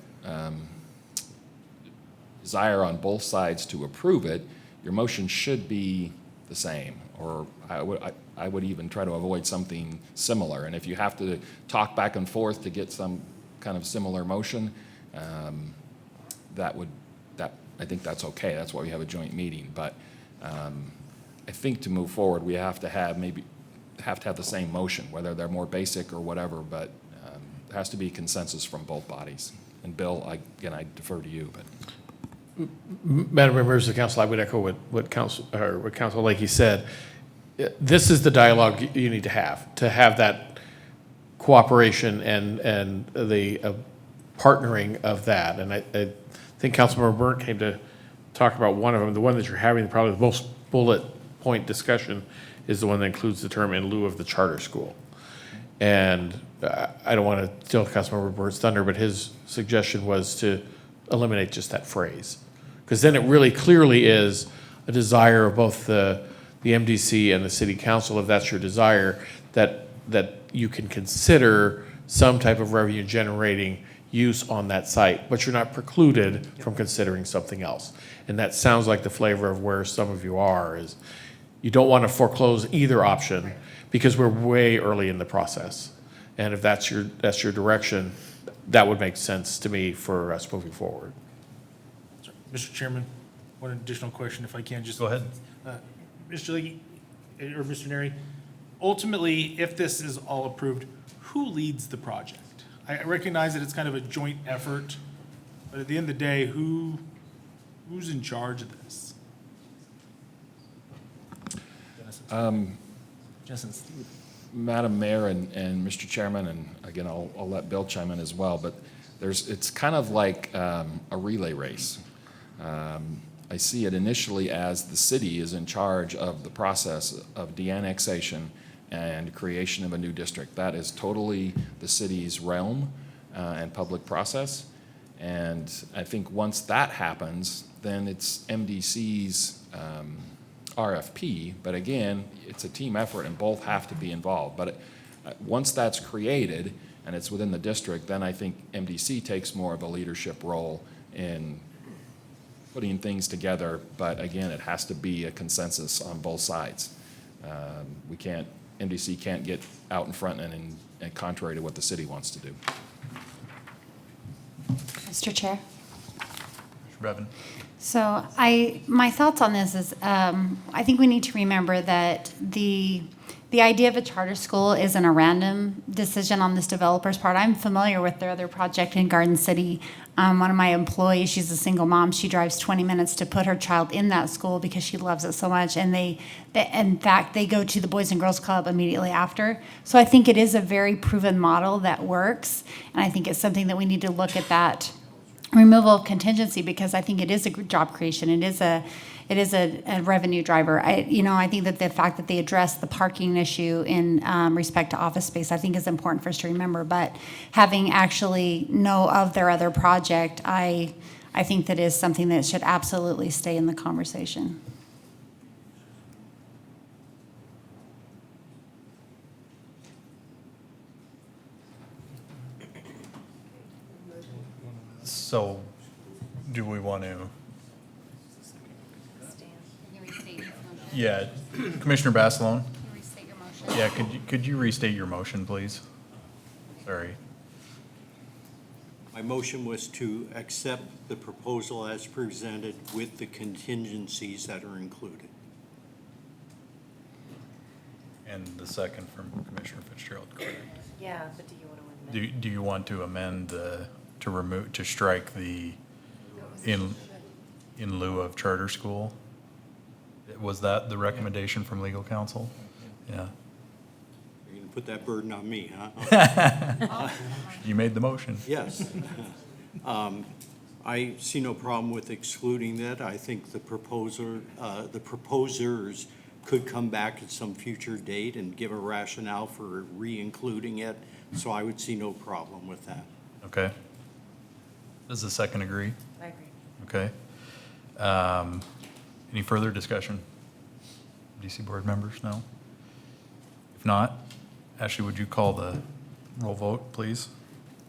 desire on both sides to approve it, your motion should be the same, or I would even try to avoid something similar. And if you have to talk back and forth to get some kind of similar motion, I think that's okay. That's why we have a joint meeting. But I think to move forward, we have to have the same motion, whether they're more basic or whatever. But there has to be consensus from both bodies. And Bill, I defer to you. But Madam Members of the Council, I would echo what Council Lakey said. This is the dialogue you need to have that cooperation and the partnering of that. And I think Councilmember Burnt came to talk about one of them. The one that you're having probably the most bullet point discussion is the one that includes the term in lieu of the charter school. And I don't want to steal Councilmember Burnt's thunder, but his suggestion was to eliminate just that phrase. Because then it really clearly is a desire of both the MDC and the city council, if that's your desire, that you can consider some type of revenue generating use on that site, but you're not precluded from considering something else. And that sounds like the flavor of where some of you are, is you don't want to foreclose either option because we're way early in the process. And if that's your direction, that would make sense to me for us moving forward. Mr. Chairman, one additional question, if I can, just. Go ahead. Mr. Lee, or Mr. Neri, ultimately, if this is all approved, who leads the project? I recognize that it's kind of a joint effort, but at the end of the day, who's in charge of this? Madam Mayor and Mr. Chairman, and again, I'll let Bill chime in as well, but it's kind of like a relay race. I see it initially as the city is in charge of the process of de-annexation and creation of a new district. That is totally the city's realm and public process. And I think once that happens, then it's MDC's RFP. But again, it's a team effort and both have to be involved. But once that's created and it's within the district, then I think MDC takes more of a leadership role in putting things together. But again, it has to be a consensus on both sides. MDC can't get out in front and contrary to what the city wants to do. Mr. Chair. Mr. Bevan? So my thoughts on this is, I think we need to remember that the idea of a charter school isn't a random decision on this developer's part. I'm familiar with their other project in Garden City. One of my employees, she's a single mom. She drives 20 minutes to put her child in that school because she loves it so much. And in fact, they go to the Boys and Girls Club immediately after. So I think it is a very proven model that works. And I think it's something that we need to look at, that removal of contingency, because I think it is a job creation. It is a revenue driver. I think that the fact that they address the parking issue in respect to office space, I think is important for us to remember. But having actually know of their other project, I think that is something that should absolutely stay in the conversation. So, do we want to? Yeah, Commissioner Basilone? Yeah, could you restate your motion, please? Sorry. My motion was to accept the proposal as presented with the contingencies that are included. And the second from Commissioner Fitzgerald, correct? Yeah, but do you want to amend? Do you want to amend to strike the in lieu of charter school? Was that the recommendation from legal counsel? Yeah. You're going to put that burden on me, huh? You made the motion. Yes. I see no problem with excluding that. I think the proposers could come back at some future date and give a rationale for re-including it, so I would see no problem with that. Okay. Does the second agree? I agree. Okay. Any further discussion? DC board members, no? If not, Ashley, would you call the roll vote, please?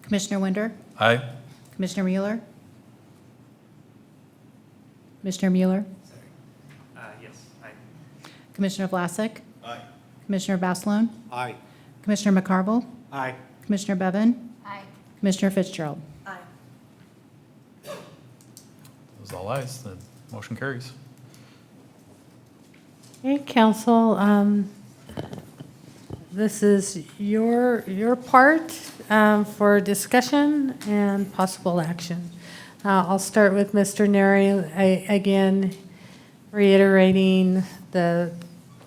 Commissioner Winder? Aye? Commissioner Mueller? Commissioner Mueller? Yes, aye. Commissioner Vlasic? Aye. Commissioner Basilone? Aye. Commissioner McCarville? Aye. Commissioner Bevan? Aye. Commissioner Fitzgerald? Aye. Those all ayes, the motion carries. Okay, council, this is your part for discussion and possible action. I'll start with Mr. Neri, again, reiterating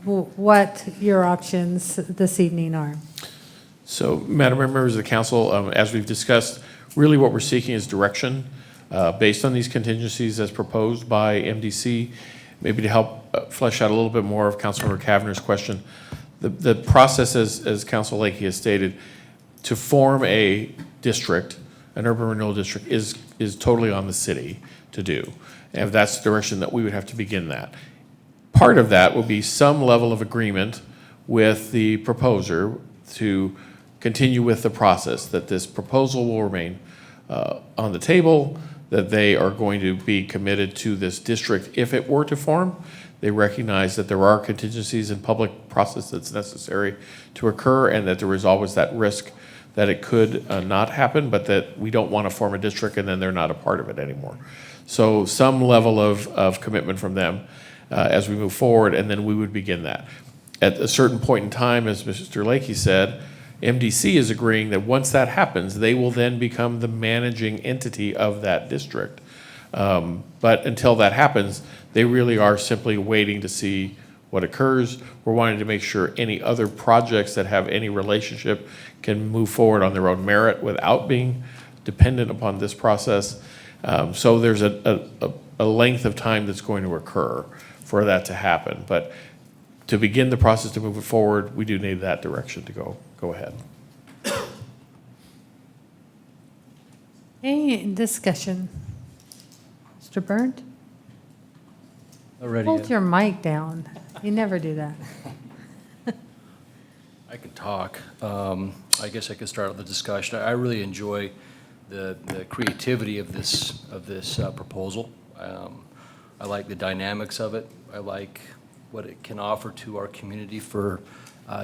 what your options this evening are. So, Madam Mayor, members of the council, as we've discussed, really what we're seeking is direction based on these contingencies as proposed by MDC, maybe to help flesh out a little bit more of Councilmember Kavanaugh's question. The process, as Council Lakey has stated, to form a district, an urban renewal district, is totally on the city to do. And that's the direction that we would have to begin that. Part of that will be some level of agreement with the proposer to continue with the process, that this proposal will remain on the table, that they are going to be committed to this district if it were to form. They recognize that there are contingencies in public process that's necessary to occur, and that there is always that risk that it could not happen, but that we don't want to form a district and then they're not a part of it anymore. So some level of commitment from them as we move forward, and then we would begin that. At a certain point in time, as Mr. Lakey said, MDC is agreeing that once that happens, they will then become the managing entity of that district. But until that happens, they really are simply waiting to see what occurs. We're wanting to make sure any other projects that have any relationship can move forward on their own merit without being dependent upon this process. So there's a a length of time that's going to occur for that to happen. But to begin the process to move it forward, we do need that direction to go ahead. Any discussion? Mr. Burnt? Already. Hold your mic down. You never do that. I could talk. I guess I could start the discussion. I really enjoy the creativity of this proposal. I like the dynamics of it. I like what it can offer to our community for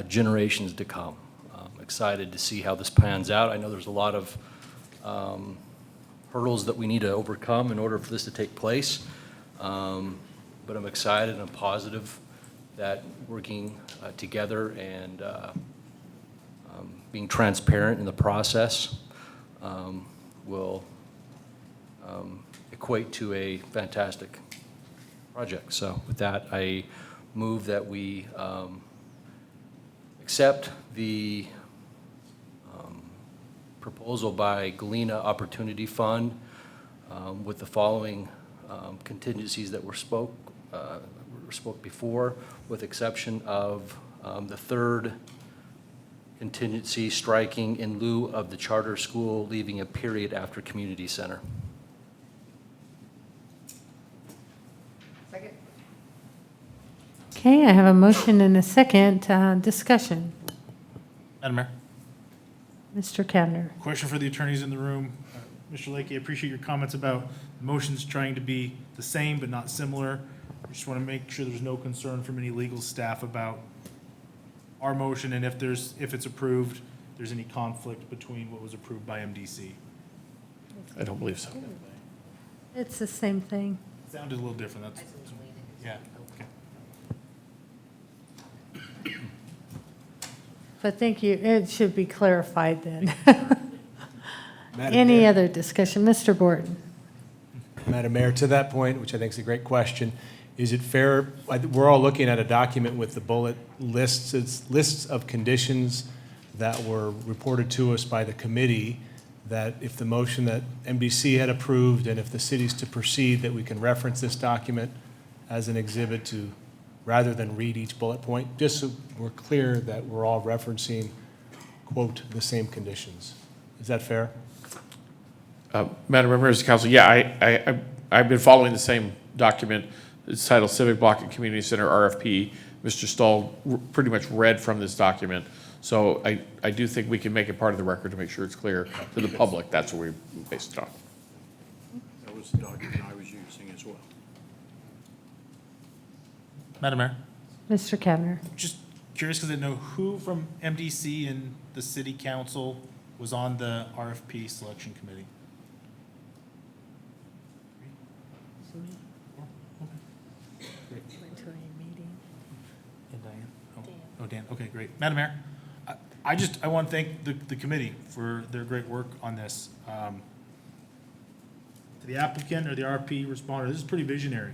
generations to come. I'm excited to see how this pans out. I know there's a lot of hurdles that we need to overcome in order for this to take place. But I'm excited and I'm positive that working together and being transparent in the process will equate to a fantastic project. So with that, I move that we accept the proposal by Galena Opportunity Fund with the following contingencies that were spoke before, with exception of the third contingency, striking in lieu of the charter school, leaving a period after community center. Second? Okay, I have a motion and a second. Discussion. Madam Mayor, Mr. Kavner. question for the attorneys in the room. Mr. Lakey, I appreciate your comments about motions trying to be the same but not similar. I just want to make sure there's no concern from any legal staff about our motion, and if it's approved, there's any conflict between what was approved by MDC. I don't believe so. It's the same thing. It sounded a little different, that's, yeah, okay. But thank you. It should be clarified then. Madam Any Mayor. other discussion? Mr. Borton? Madam Mayor, to that point, which I think is a great question, is it fair, we're all looking at a document with the bullet lists, it's lists of conditions that were reported to us by the committee, that if the motion that MDC had approved and if the city's to proceed, that we can reference this document as an exhibit to, rather than read each bullet point, just so we're clear that we're all referencing, quote, the same conditions. Is that fair? Madam Members of Council, yeah, I've been following the same document. It's titled Civic Block and Community Center RFP. Mr. Stahl pretty much read from this document. So I do think we can make it part of the record to make sure it's clear to the public. That's what we based it on. That was the document I was using as well. Madam Mayor, Mr. Kavner? just curious because I know who from MDC and the city council was on the RFP selection committee. And Diane? Oh, Dan, okay, great. Madam Mayor, I want to thank the committee for their great work on this. To the applicant or the RFP responder, this is pretty visionary.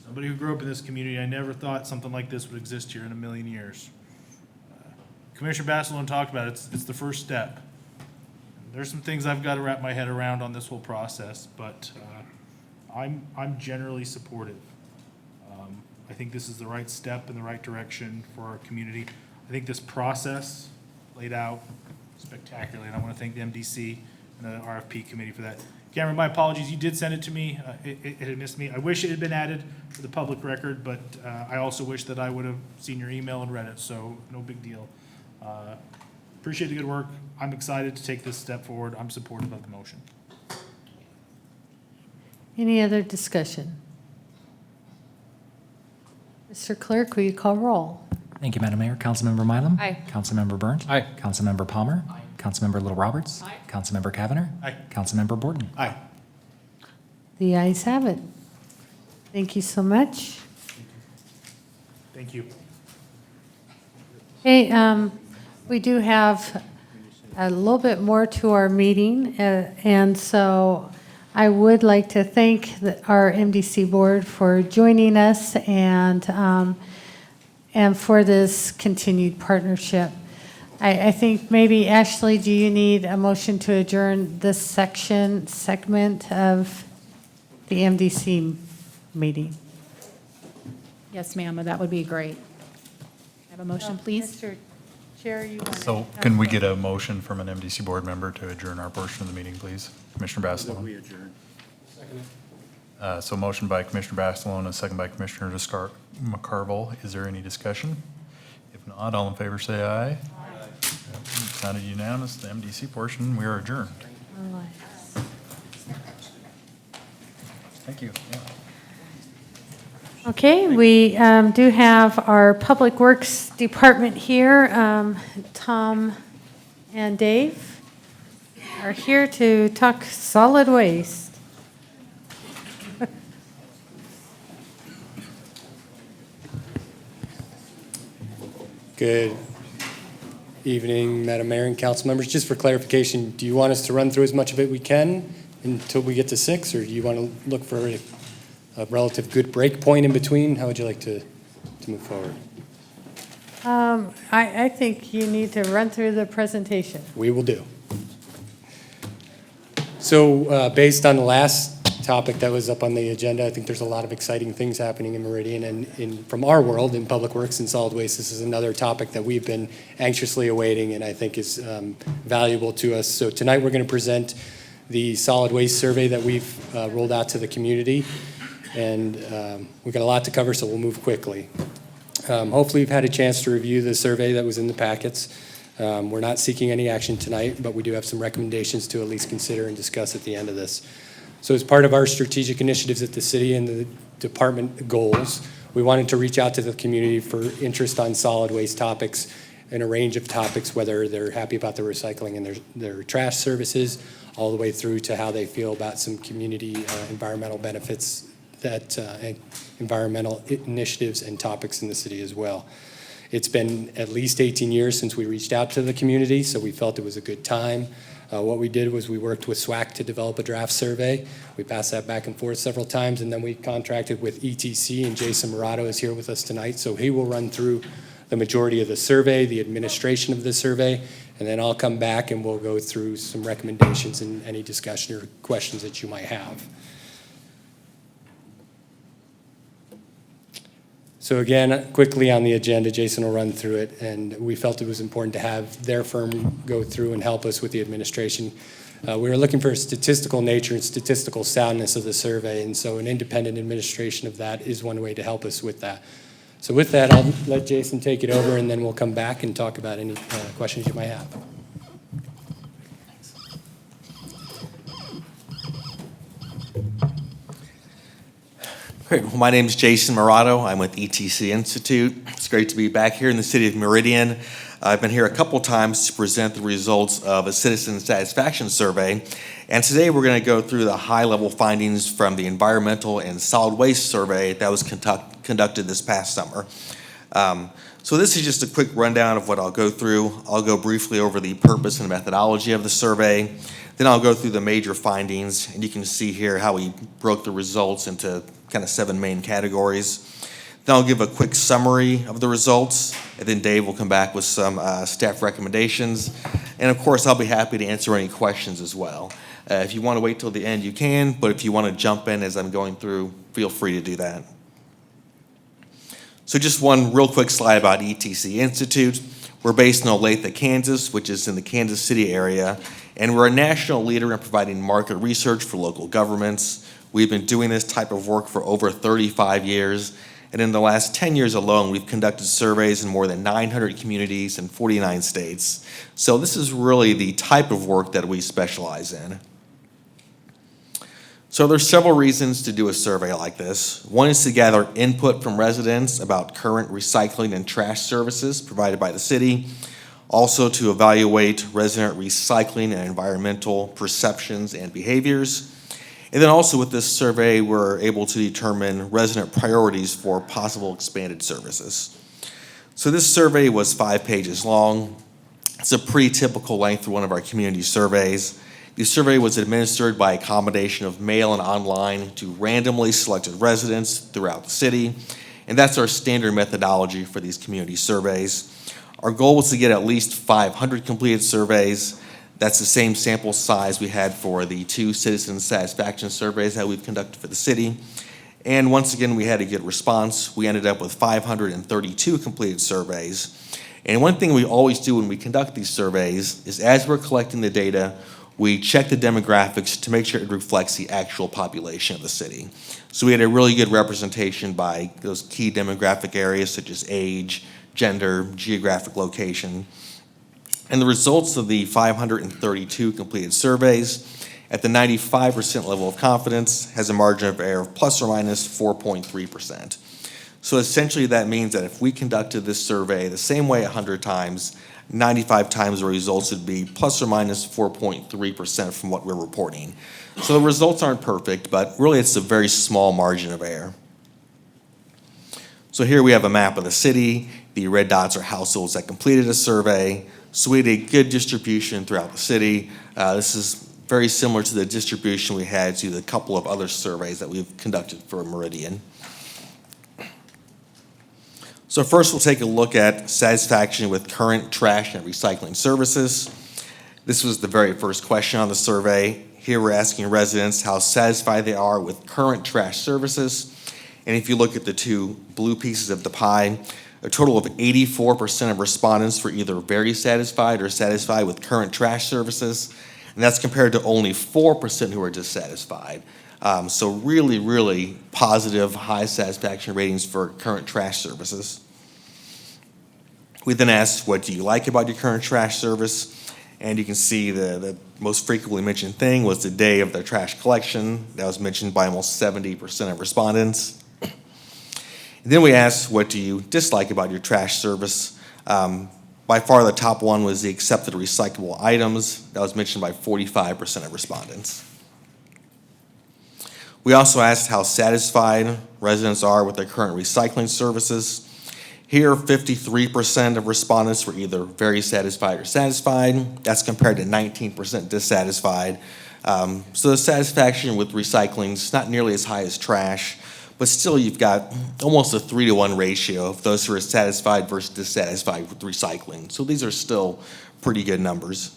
Somebody who grew up in this community, I never thought something like this would exist here in a million years. Commissioner Basselon talked about it, it's the first step. There's some things I've got to wrap my head around on this whole process, but I'm generally supportive. I think this is the right step in the right direction for our community. I think this process laid out spectacularly, and I want to thank the MDC and the RFP committee for that. Cameron, my apologies, you did send it to me. It had missed me. I wish it had been added for the public record, but I also wish that I would have seen your email and read it, so no big deal. Appreciate the good work. I'm excited to take this step forward. I'm supportive of the motion. Any other discussion? Mr. Clerk, will you call roll? Thank you, Madam Mayor. Councilmember Mylum? Aye. Councilmember Burnt? Aye. Councilmember Palmer? Aye. Councilmember Little Roberts? Aye. Councilmember Cavanagh? Aye. Councilmember Borton? Aye. The ayes have it. Thank you so much. Thank you. Hey, we do have a little bit more to our meeting, and so I would like to thank our MDC board for joining us and for this continued partnership. I think maybe, Ashley, do you need a motion to adjourn this segment of? the MDC meeting. Yes, ma'am, that would be great. Have a motion, please? Mr. Chair, you want to? So can we get a motion from an MDC board member to adjourn our portion of the meeting, please? Commissioner Bastelone? We adjourn. So motion by Commissioner Bastelone, a second by Commissioner McCarville. Is there any discussion? If not, all in favor say aye. Aye. Sounded unanimous. The MDC portion, we are adjourned. Thank you. Yeah. Okay, we do have our Public Works Department here. Tom and Dave are here to talk solid waste. Good evening, Madam Mayor and council members. Just for clarification, do you want us to run through as much of it we can until we get to 6, or do you want to look for a relative good break point in between? How would you like to move forward? I think you need to run through the presentation. We will do. So based on the last topic that was up on the agenda, I think there's a lot of exciting things happening in Meridian, and from our world in Public Works and Solid Waste, this is another topic that we've been anxiously awaiting and I think is valuable to us. So tonight we're going to present the solid waste survey that we've rolled out to the community, and we've got a lot to cover, so we'll move quickly. Hopefully you've had a chance to review the survey that was in the packets. We're not seeking any action tonight, but we do have some recommendations to at least consider and discuss at the end of this. So as part of our strategic initiatives at the city and the department goals, we wanted to reach out to the community for interest on solid waste topics and a range of topics, whether they're happy about the recycling and their trash services, all the way through to how they feel about some community environmental benefits, that environmental initiatives and topics in the city as well. It's been at least 18 years since we reached out to the community, so we felt it was a good time. What we did was we worked with SWAC to develop a draft survey. We passed that back and forth several times, and then we contracted with ETC, and Jason Murato is here with us tonight, so he will run through the majority of the survey, the administration of the survey, and then I'll come back and we'll go through some recommendations and any discussion or questions that you might have. So again, quickly on the agenda, Jason will run through it, and we felt it was important to have their firm go through and help us with the administration. We were looking for a statistical nature and statistical soundness of the survey, and so an independent administration of that is one way to help us with that. So with that, I'll let Jason take it over, and then we'll come back and talk about any questions you might have. Great. Well, my name is Jason Murato. I'm with ETC Institute. It's great to be back here in the city of Meridian. I've been here a couple times to present the results of a citizen satisfaction survey. And today we're going to go through the high-level findings from the environmental and solid waste survey that was conducted this past summer. So this is just a quick rundown of what I'll go through. I'll go briefly over the purpose and methodology of the survey. Then I'll go through the major findings, and you can see here how we broke the results into kind of 7 main categories. Then I'll give a quick summary of the results, and then Dave will come back with some staff recommendations. And of course, I'll be happy to answer any questions as well. If you want to wait till the end, you can, but if you want to jump in as I'm going through, feel free to do that. So just one real quick slide about ETC Institute. We're based in Olathe, Kansas, which is in the Kansas City area, and we're a national leader in providing market research for local governments. We've been doing this type of work for over 35 years, and in the last 10 years alone, we've conducted surveys in more than 900 communities in 49 states. So this is really the type of work that we specialize in. So there's several reasons to do a survey like this. One is to gather input from residents about current recycling and trash services provided by the city. Also to evaluate resident recycling and environmental perceptions and behaviors. And then also with this survey, we're able to determine resident priorities for possible expanded services. So this survey was 5 pages long. It's a pretty typical length for one of our community surveys. The survey was administered by a combination of mail and online to randomly selected residents throughout the city, and that's our standard methodology for these community surveys. Our goal was to get at least 500 completed surveys. That's the same sample size we had for the 2 citizen satisfaction surveys that we've conducted for the city. And once again, we had a good response. We ended up with 532 completed surveys. And one thing we always do when we conduct these surveys is as we're collecting the data, we check the demographics to make sure it reflects the actual population of the city. So we had a really good representation by those key demographic areas such as age, gender, geographic location. And the results of the 532 completed surveys at the 95% level of confidence has a margin of error of plus or minus 4.3%. So essentially that means that if we conducted this survey the same way 100 times, 95 times the results would be plus or minus 4.3% from what we're reporting. So the results aren't perfect, but really it's a very small margin of error. So here we have a map of the city. The red dots are households that completed a survey. So we had a good distribution throughout the city. This is very similar to the distribution we had to the couple of other surveys that we've conducted for Meridian. So first we'll take a look at satisfaction with current trash and recycling services. This was the very first question on the survey. Here we're asking residents how satisfied they are with current trash services. And if you look at the 2 blue pieces of the pie, a total of 84% of respondents were either very satisfied or satisfied with current trash services, and that's compared to only 4% who are dissatisfied. So really, really positive, high satisfaction ratings for current trash services. We then asked, what do you like about your current trash service? And you can see the most frequently mentioned thing was the day of the trash collection. That was mentioned by almost 70% of respondents. Then we asked, what do you dislike about your trash service? By far the top one was the accepted recyclable items. That was mentioned by 45% of respondents. We also asked how satisfied residents are with their current recycling services. Here, 53% of respondents were either very satisfied or satisfied. That's compared to 19% dissatisfied. So the satisfaction with recycling is not nearly as high as trash, but still you've got almost a 3-to-1 ratio of those who are satisfied versus dissatisfied with recycling. So these are still pretty good numbers.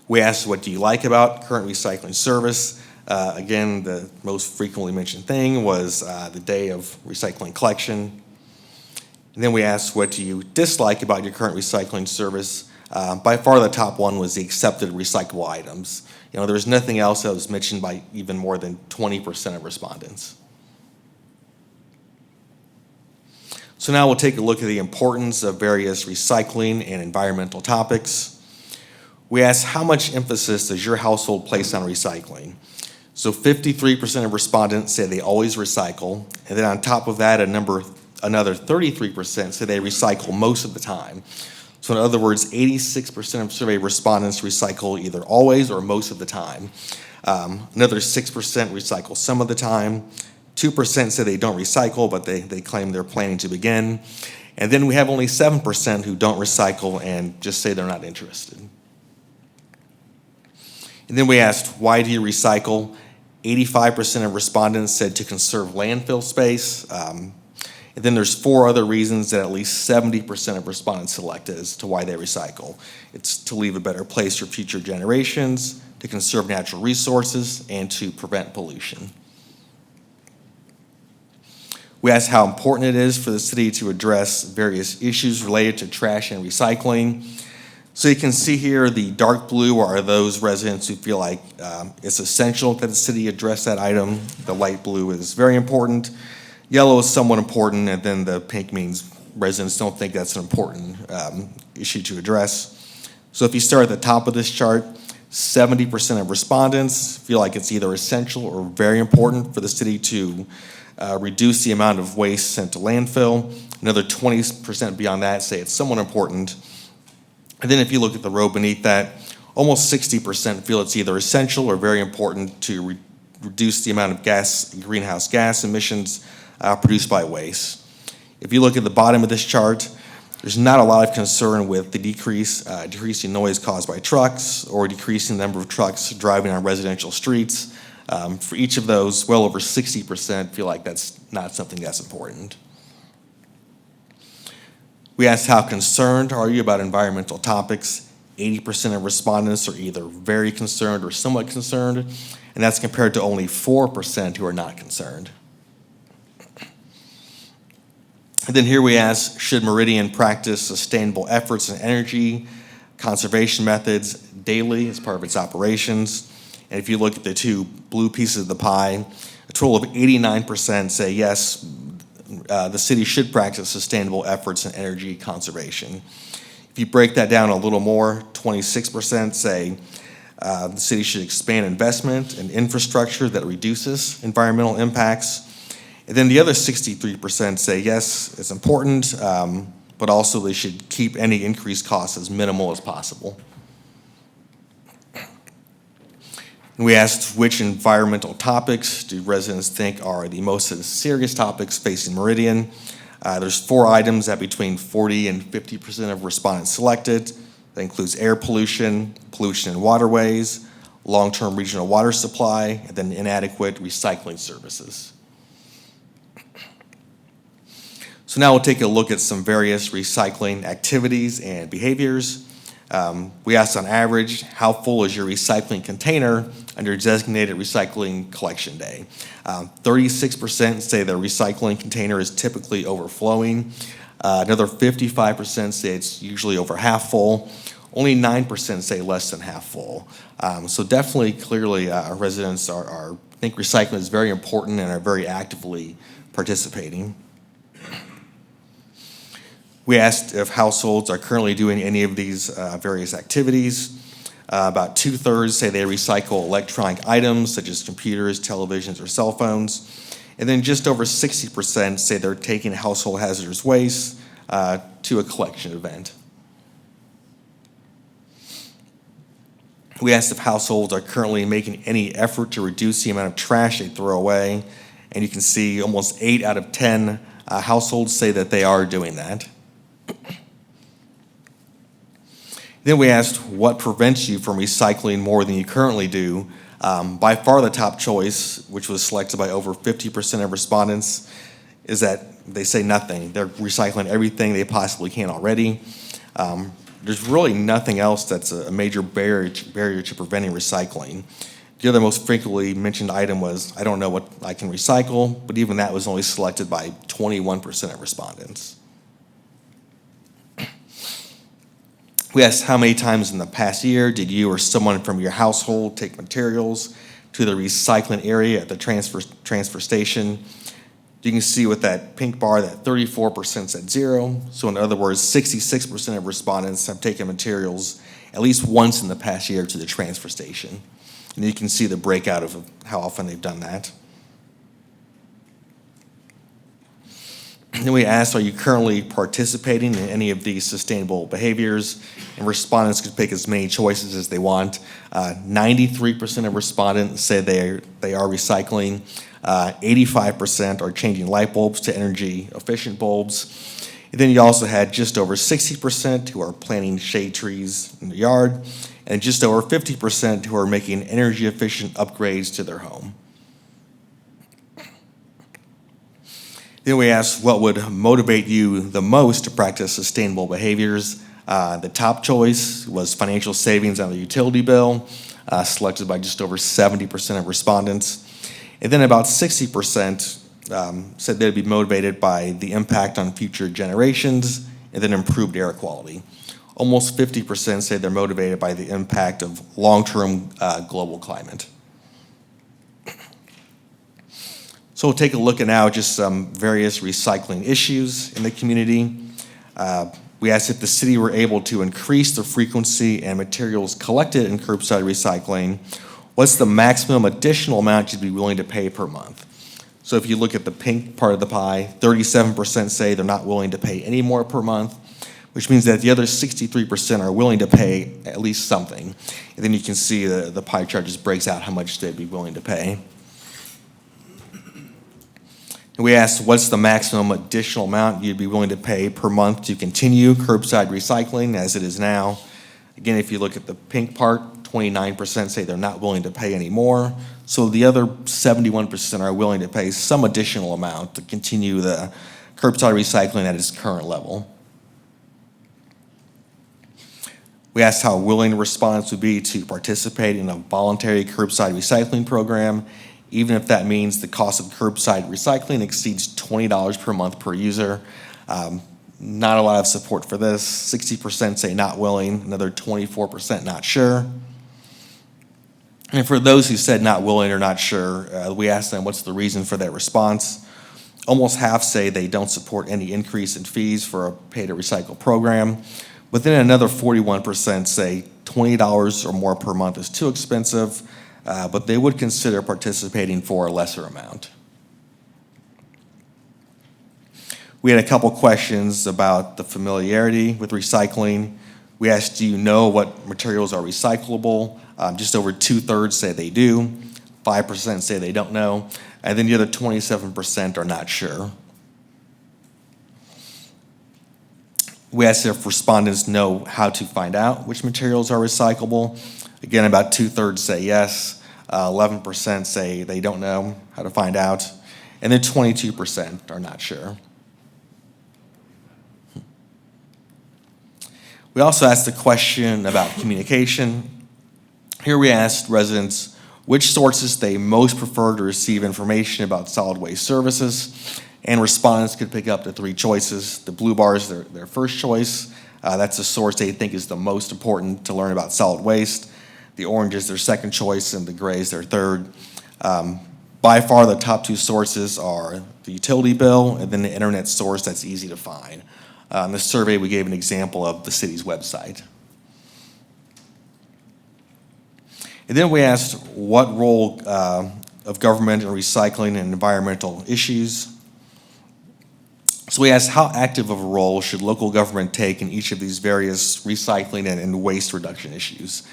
We asked, what do you like about current recycling service? Again, the most frequently mentioned thing was the day of recycling collection. And then we asked, what do you dislike about your current recycling service? By far the top one was the accepted recyclable items. You know, there was nothing else that was mentioned by even more than 20% of respondents. So now we'll take a look at the importance of various recycling and environmental topics. We asked, how much emphasis does your household place on recycling? So 53% of respondents say they always recycle, and then on top of that, another 33% say they recycle most of the time. So in other words, 86% of survey respondents recycle either always or most of the time. Another 6% recycle some of the time. 2% say they don't recycle, but they claim they're planning to begin. And then we have only 7% who don't recycle and just say they're not interested. And then we asked, why do you recycle? 85% of respondents said to conserve landfill space. And then there's 4 other reasons that at least 70% of respondents selected as to why they recycle. It's to leave a better place for future generations, to conserve natural resources, and to prevent pollution. We asked how important it is for the city to address various issues related to trash and recycling. So you can see here the dark blue are those residents who feel like it's essential that the city address that item. The light blue is very important. Yellow is somewhat important, and then the pink means residents don't think that's an important issue to address. So if you start at the top of this chart, 70% of respondents feel like it's either essential or very important for the city to reduce the amount of waste sent to landfill. Another 20% beyond that say it's somewhat important. And then if you look at the row beneath that, almost 60% feel it's either essential or very important to reduce the amount of greenhouse gas emissions produced by waste. If you look at the bottom of this chart, there's not a lot of concern with the decreasing noise caused by trucks or decreasing the number of trucks driving on residential streets. For each of those, well over 60% feel like that's not something that's important. We asked, how concerned are you about environmental topics? 80% of respondents are either very concerned or somewhat concerned, and that's compared to only 4% who are not concerned. And then here we ask, should Meridian practice sustainable efforts in energy conservation methods daily as part of its operations? And if you look at the two blue pieces of the pie, a total of 89% say yes, the city should practice sustainable efforts in energy conservation. If you break that down a little more, 26% say the city should expand investment in infrastructure that reduces environmental impacts. And then the other 63% say yes, it's important, but also they should keep any increased costs as minimal as possible. And we asked which environmental topics do residents think are the most serious topics facing Meridian. There's 4 items that between 40 and 50% of respondents selected. That includes air pollution, pollution in waterways, long-term regional water supply, and then inadequate recycling services. So now we'll take a look at some various recycling activities and behaviors. We asked on average, how full is your recycling container under designated recycling collection day? 36% say their recycling container is typically overflowing. Another 55% say it's usually over half full. Only 9% say less than half full. So definitely, clearly, our residents think recycling is very important and are very actively participating. We asked if households are currently doing any of these various activities. About 2/3 say they recycle electronic items such as computers, televisions, or cell phones. And then just over 60% say they're taking household hazardous waste to a collection event. We asked if households are currently making any effort to reduce the amount of trash they throw away. And you can see almost 8 out of 10 households say that they are doing that. Then we asked what prevents you from recycling more than you currently do. By far the top choice, which was selected by over 50% of respondents, is that they say nothing. They're recycling everything they possibly can already. There's really nothing else that's a major barrier to preventing recycling. The other most frequently mentioned item was, I don't know what I can recycle, but even that was only selected by 21% of respondents. We asked how many times in the past year did you or someone from your household take materials to the recycling area at the transfer station. You can see with that pink bar that 34% said 0. So in other words, 66% of respondents have taken materials at least once in the past year to the transfer station. And you can see the breakout of how often they've done that. Then we asked, are you currently participating in any of these sustainable behaviors? And respondents could pick as many choices as they want. 93% of respondents say they are recycling. 85% are changing light bulbs to energy efficient bulbs. And then you also had just over 60% who are planting shade trees in the yard, and just over 50% who are making energy efficient upgrades to their home. Then we asked what would motivate you the most to practice sustainable behaviors. The top choice was financial savings on the utility bill, selected by just over 70% of respondents. And then about 60% said they'd be motivated by the impact on future generations and then improved air quality. Almost 50% say they're motivated by the impact of long-term global climate. So we'll take a look at now just some various recycling issues in the community. We asked if the city were able to increase the frequency and materials collected in curbside recycling, what's the maximum additional amount you'd be willing to pay per month? So if you look at the pink part of the pie, 37% say they're not willing to pay any more per month, which means that the other 63% are willing to pay at least something. And then you can see the pie chart just breaks out how much they'd be willing to pay. And we asked, what's the maximum additional amount you'd be willing to pay per month to continue curbside recycling as it is now? Again, if you look at the pink part, 29% say they're not willing to pay any more. So the other 71% are willing to pay some additional amount to continue the curbside recycling at its current level. We asked how willing the response would be to participate in a voluntary curbside recycling program, even if that means the cost of curbside recycling exceeds $20 per month per user. Not a lot of support for this. 60% say not willing, another 24% not sure. And for those who said not willing or not sure, we asked them what's the reason for their response. Almost half say they don't support any increase in fees for a pay-to-recycle program. But then another 41% say $20 or more per month is too expensive, but they would consider participating for a lesser amount. We had a couple questions about the familiarity with recycling. We asked, do you know what materials are recyclable? Just over 2/3 say they do, 5% say they don't know, and then the other 27% are not sure. We asked if respondents know how to find out which materials are recyclable. Again, about 2/3 say yes, 11% say they don't know how to find out, and then 22% are not sure. We also asked a question about communication. Here we asked residents which sources they most prefer to receive information about solid waste services, and respondents could pick up to 3 choices. The blue bar is their first choice. That's the source they think is the most important to learn about solid waste. The orange is their second choice, and the gray is their third. By far, the top 2 sources are the utility bill and then the internet source that's easy to find. In the survey, we gave an example of the city's website. And then we asked what role of government in recycling and environmental issues. So we asked how active of a role should local government take in each of these various recycling and waste reduction issues.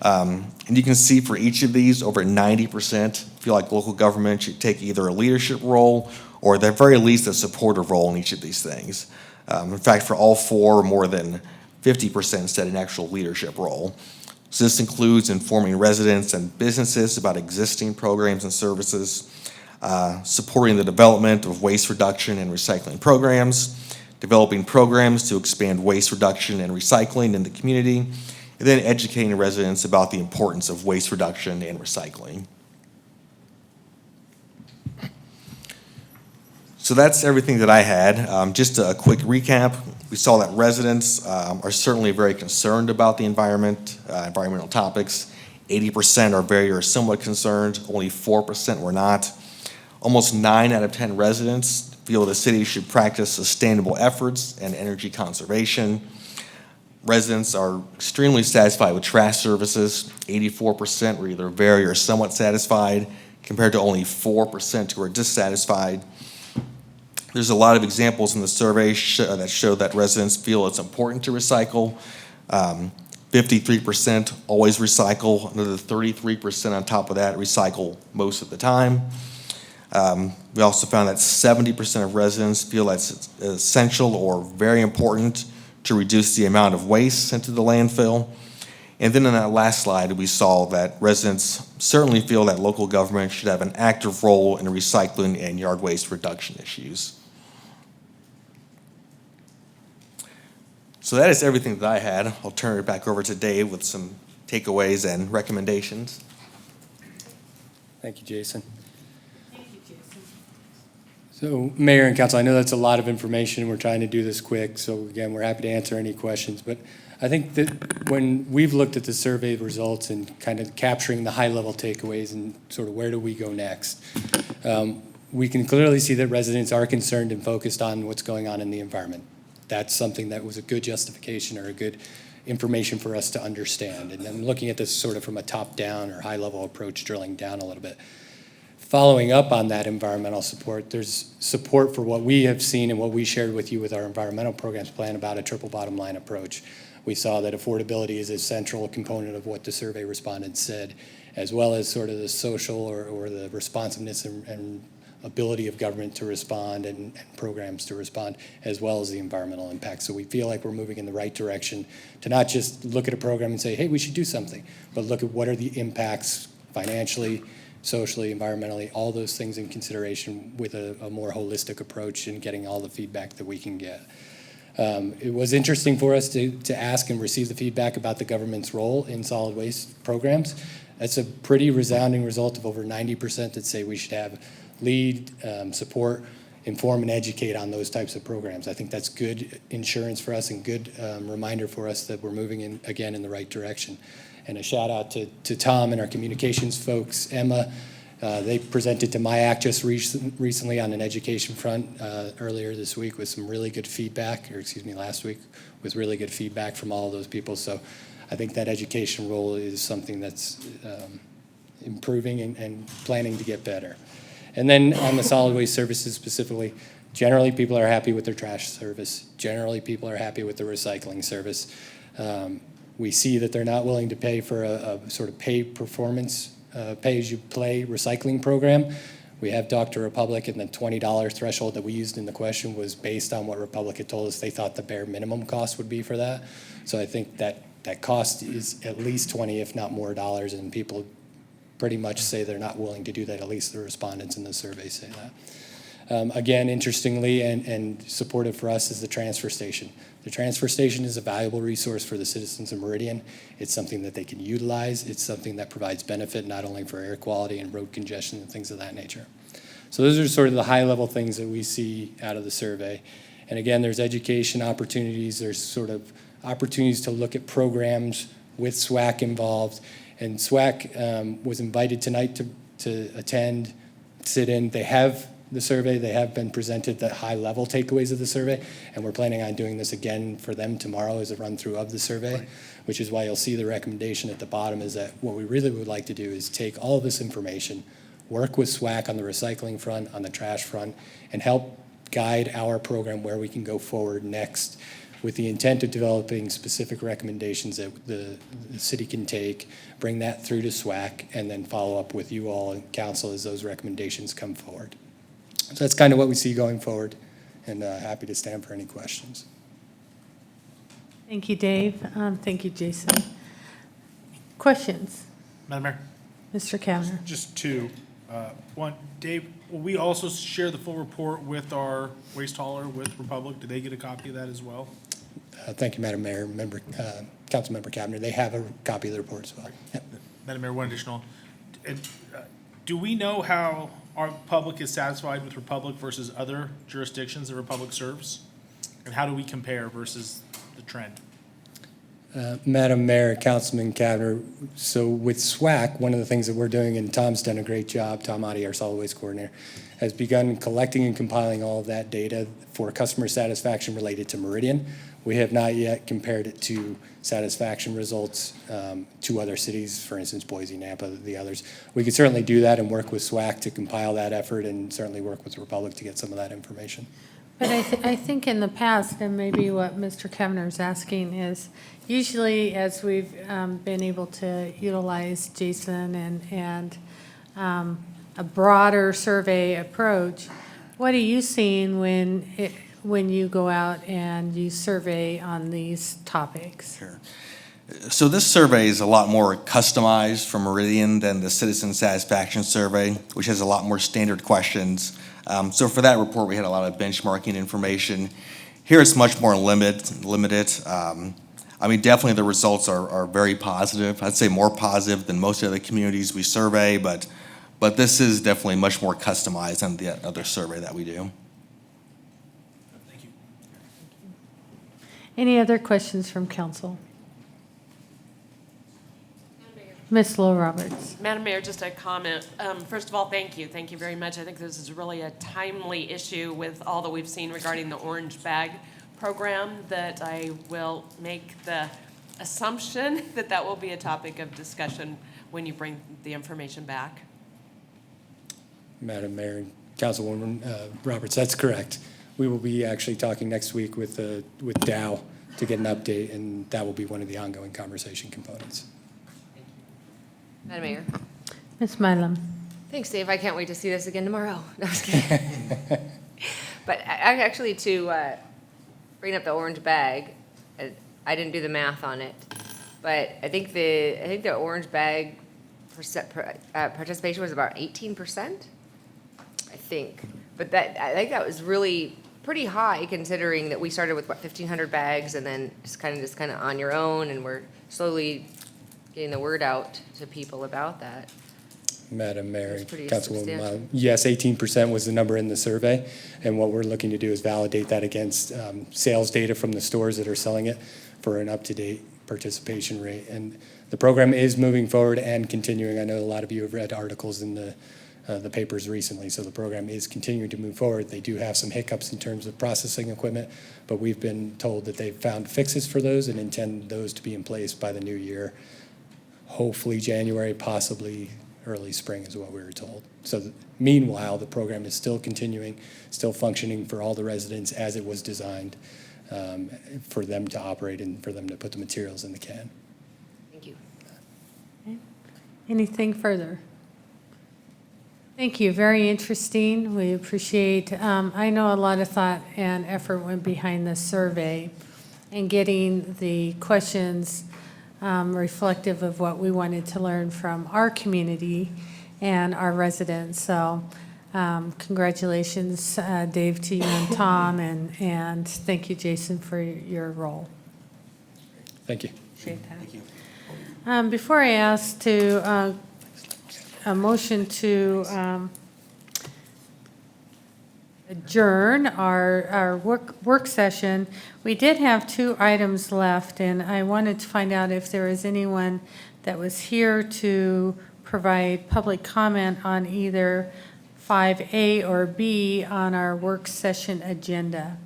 And you can see for each of these, over 90% feel like local government should take either a leadership role or at the very least a supportive role in each of these things. In fact, for all 4, more than 50% said an actual leadership role. So this includes informing residents and businesses about existing programs and services, supporting the development of waste reduction and recycling programs, developing programs to expand waste reduction and recycling in the community, and then educating residents about the importance of waste reduction and recycling. So that's everything that I had. Just a quick recap. We saw that residents are certainly very concerned about the environment, environmental topics. 80% are very or somewhat concerned. Only 4% were not. Almost 9 out of 10 residents feel the city should practice sustainable efforts and energy conservation. Residents are extremely satisfied with trash services. 84% were either very or somewhat satisfied, compared to only 4% who are dissatisfied. There's a lot of examples in the survey that show that residents feel it's important to recycle. 53% always recycle. Another 33% on top of that recycle most of the time. We also found that 70% of residents feel that's essential or very important to reduce the amount of waste sent to the landfill. And then in that last slide, we saw that residents certainly feel that local government should have an active role in recycling and yard waste reduction issues. So that is everything that I had. I'll turn it back over to Dave with some takeaways and recommendations. Thank you, Jason. So, Mayor and Council, I know that's a lot of information. We're trying to do this quick, so again, we're happy to answer any questions. But I think that when we've looked at the survey results and kind of capturing the high-level takeaways and sort of where do we go next, we can clearly see that residents are concerned and focused on what's going on in the environment. That's something that was a good justification or a good information for us to understand. And then looking at this sort of from a top-down or high-level approach, drilling down a little bit. Following up on that environmental support, there's support for what we have seen and what we shared with you with our environmental programs plan about a triple bottom line approach. We saw that affordability is a central component of what the survey respondents said, as well as sort of the social or the responsiveness and ability of government to respond and programs to respond, as well as the environmental impact. So we feel like we're moving in the right direction to not just look at a program and say, hey, we should do something, but look at what are the impacts financially, socially, environmentally, all those things in consideration with a more holistic approach and getting all the feedback that we can get. It was interesting for us to ask and receive the feedback about the government's role in solid waste programs. That's a pretty resounding result of over 90% that say we should have lead, support, inform, and educate on those types of programs. I think that's good insurance for us and good reminder for us that we're moving in the right direction. And a shout out to Tom and our communications folks, Emma. They presented to MIAC just recently on an education front earlier this week with some really good feedback, or excuse me, last week with really good feedback from all of those people. So I think that education role is something that's improving and planning to get better. And then on the solid waste services specifically, generally people are happy with their trash service. Generally people are happy with the recycling service. We see that they're not willing to pay for a sort of pay-as-you-play recycling program. We have Dr. Republic, and the $20 threshold that we used in the question was based on what Republic had told us they thought the bare minimum cost would be for that. So I think that cost is at least 20, if not more dollars, and people pretty much say they're not willing to do that. At least the respondents in the survey say that. Again, interestingly and supportive for us is the transfer station. The transfer station is a valuable resource for the citizens of Meridian. It's something that they can utilize. It's something that provides benefit not only for air quality and road congestion and things of that nature. So those are sort of the high-level things that we see out of the survey. And again, there's education opportunities. There's sort of opportunities to look at programs with SWAC involved. And SWAC was invited tonight to attend, sit in. They have the survey. They have been presented the high-level takeaways of the survey, and we're planning on doing this again for them tomorrow as a run-through of the survey, which is why you'll see the recommendation at the bottom is that what we really would like to do is take all of this information, work with SWAC on the recycling front, on the trash front, and help guide our program where we can go forward next with the intent of developing specific recommendations that the city can take, bring that through to SWAC, and then follow up with you all and council as those recommendations come forward. So that's kind of what we see going forward, and happy to stand for any questions. Thank you, Dave. Thank you, Jason. Questions? Madam Mayor? Mr. Kavner. Just two. One, Dave, will we also share the full report with our waste hauler with Republic? Do they get a copy of that as well? Thank you, Madam Mayor, Councilmember Kavner. They have a copy of the report as well. Yep. Madam Mayor, one additional. Do we know how our public is satisfied with Republic versus other jurisdictions that Republic serves? And how do we compare versus the trend? Madam Mayor, Councilman Kavner, so with SWAC, one of the things that we're doing, and Tom's done a great job, Tom Otte, our solid waste coordinator, has begun collecting and compiling all of that data for customer satisfaction related to Meridian. We have not yet compared it to satisfaction results to other cities, for instance, Boise, Nampa, the others. We could certainly do that and work with SWAC to compile that effort and certainly work with Republic to get some of that information. But I think in the past, and maybe what Mr. Kavner is asking is, usually as we've been able to utilize Jason and a broader survey approach, what are you seeing when you go out and you survey on these topics? Sure. So this survey is a lot more customized for Meridian than the Citizen Satisfaction Survey, which has a lot more standard questions. So for that report, we had a lot of benchmarking information. Here it's much more limited. I mean, definitely the results are very positive. I'd say more positive than most of the communities we survey, but this is definitely much more customized than the other survey that we do. Thank you. Any other questions from council? Ms. Lowell Roberts. Madam Mayor, just a comment. First of all, thank you. Thank you very much. I think this is really a timely issue with all that we've seen regarding the orange bag program, that I will make the assumption that that will be a topic of discussion when you bring the information back. Madam Mayor and Councilwoman Roberts, that's correct. We will be actually talking next week with Dow to get an update, and that will be one of the ongoing conversation components. Madam Mayor. Ms. Mylum. Thanks, Dave. I can't wait to see this again tomorrow. No, I was kidding. But actually, to bring up the orange bag, I didn't do the math on it, but I think the orange bag participation was about 18%. I think, but I think that was really pretty high considering that we started with, what, 1,500 bags and then just kind of on your own, and we're slowly getting the word out to people about that. Madam Mayor, That's pretty Councilwoman substantial. Milam. Yes, 18% was the number in the survey, and what we're looking to do is validate that against sales data from the stores that are selling it for an up-to-date participation rate. And the program is moving forward and continuing. I know a lot of you have read articles in the papers recently, so the program is continuing to move forward. They do have some hiccups in terms of processing equipment, but we've been told that they've found fixes for those and intend those to be in place by the new year. Hopefully January, possibly early spring is what we were told. So meanwhile, the program is still continuing, still functioning for all the residents as it was designed for them to operate and for them to put the materials in the can. Thank you. Anything further? Thank you, very interesting. We appreciate, I know a lot of thought and effort went behind this survey and getting the questions reflective of what we wanted to learn from our community and our residents. So congratulations, Dave, to you and Tom, and thank you, Jason, for your role. Thank you. Appreciate that. Thank you. Before I ask to a motion to adjourn our work session, we did have 2 items left, and I wanted to find out if there was anyone that was here to provide public comment on either 5A or B on our work session agenda.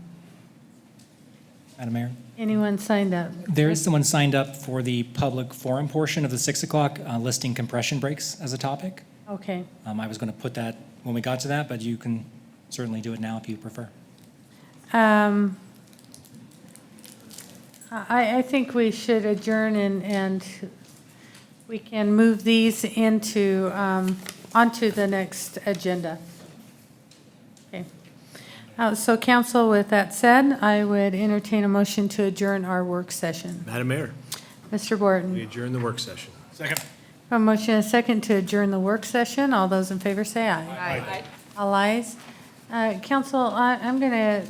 Madam Mayor, Anyone signed up? there is someone signed up for the public forum portion of the 6 o'clock, listing compression brakes as a topic. Okay. I was going to put that when we got to that, but you can certainly do it now if you prefer. I think we should adjourn and we can move these into, onto the next agenda. Okay. So council, with that said, I would entertain a motion to adjourn our work session. Madam Mayor, Mr. Borton. we adjourn the work session. Second. A motion and a second to adjourn the work session. All those in favor say aye. Aye. All ayes. Council, I'm going to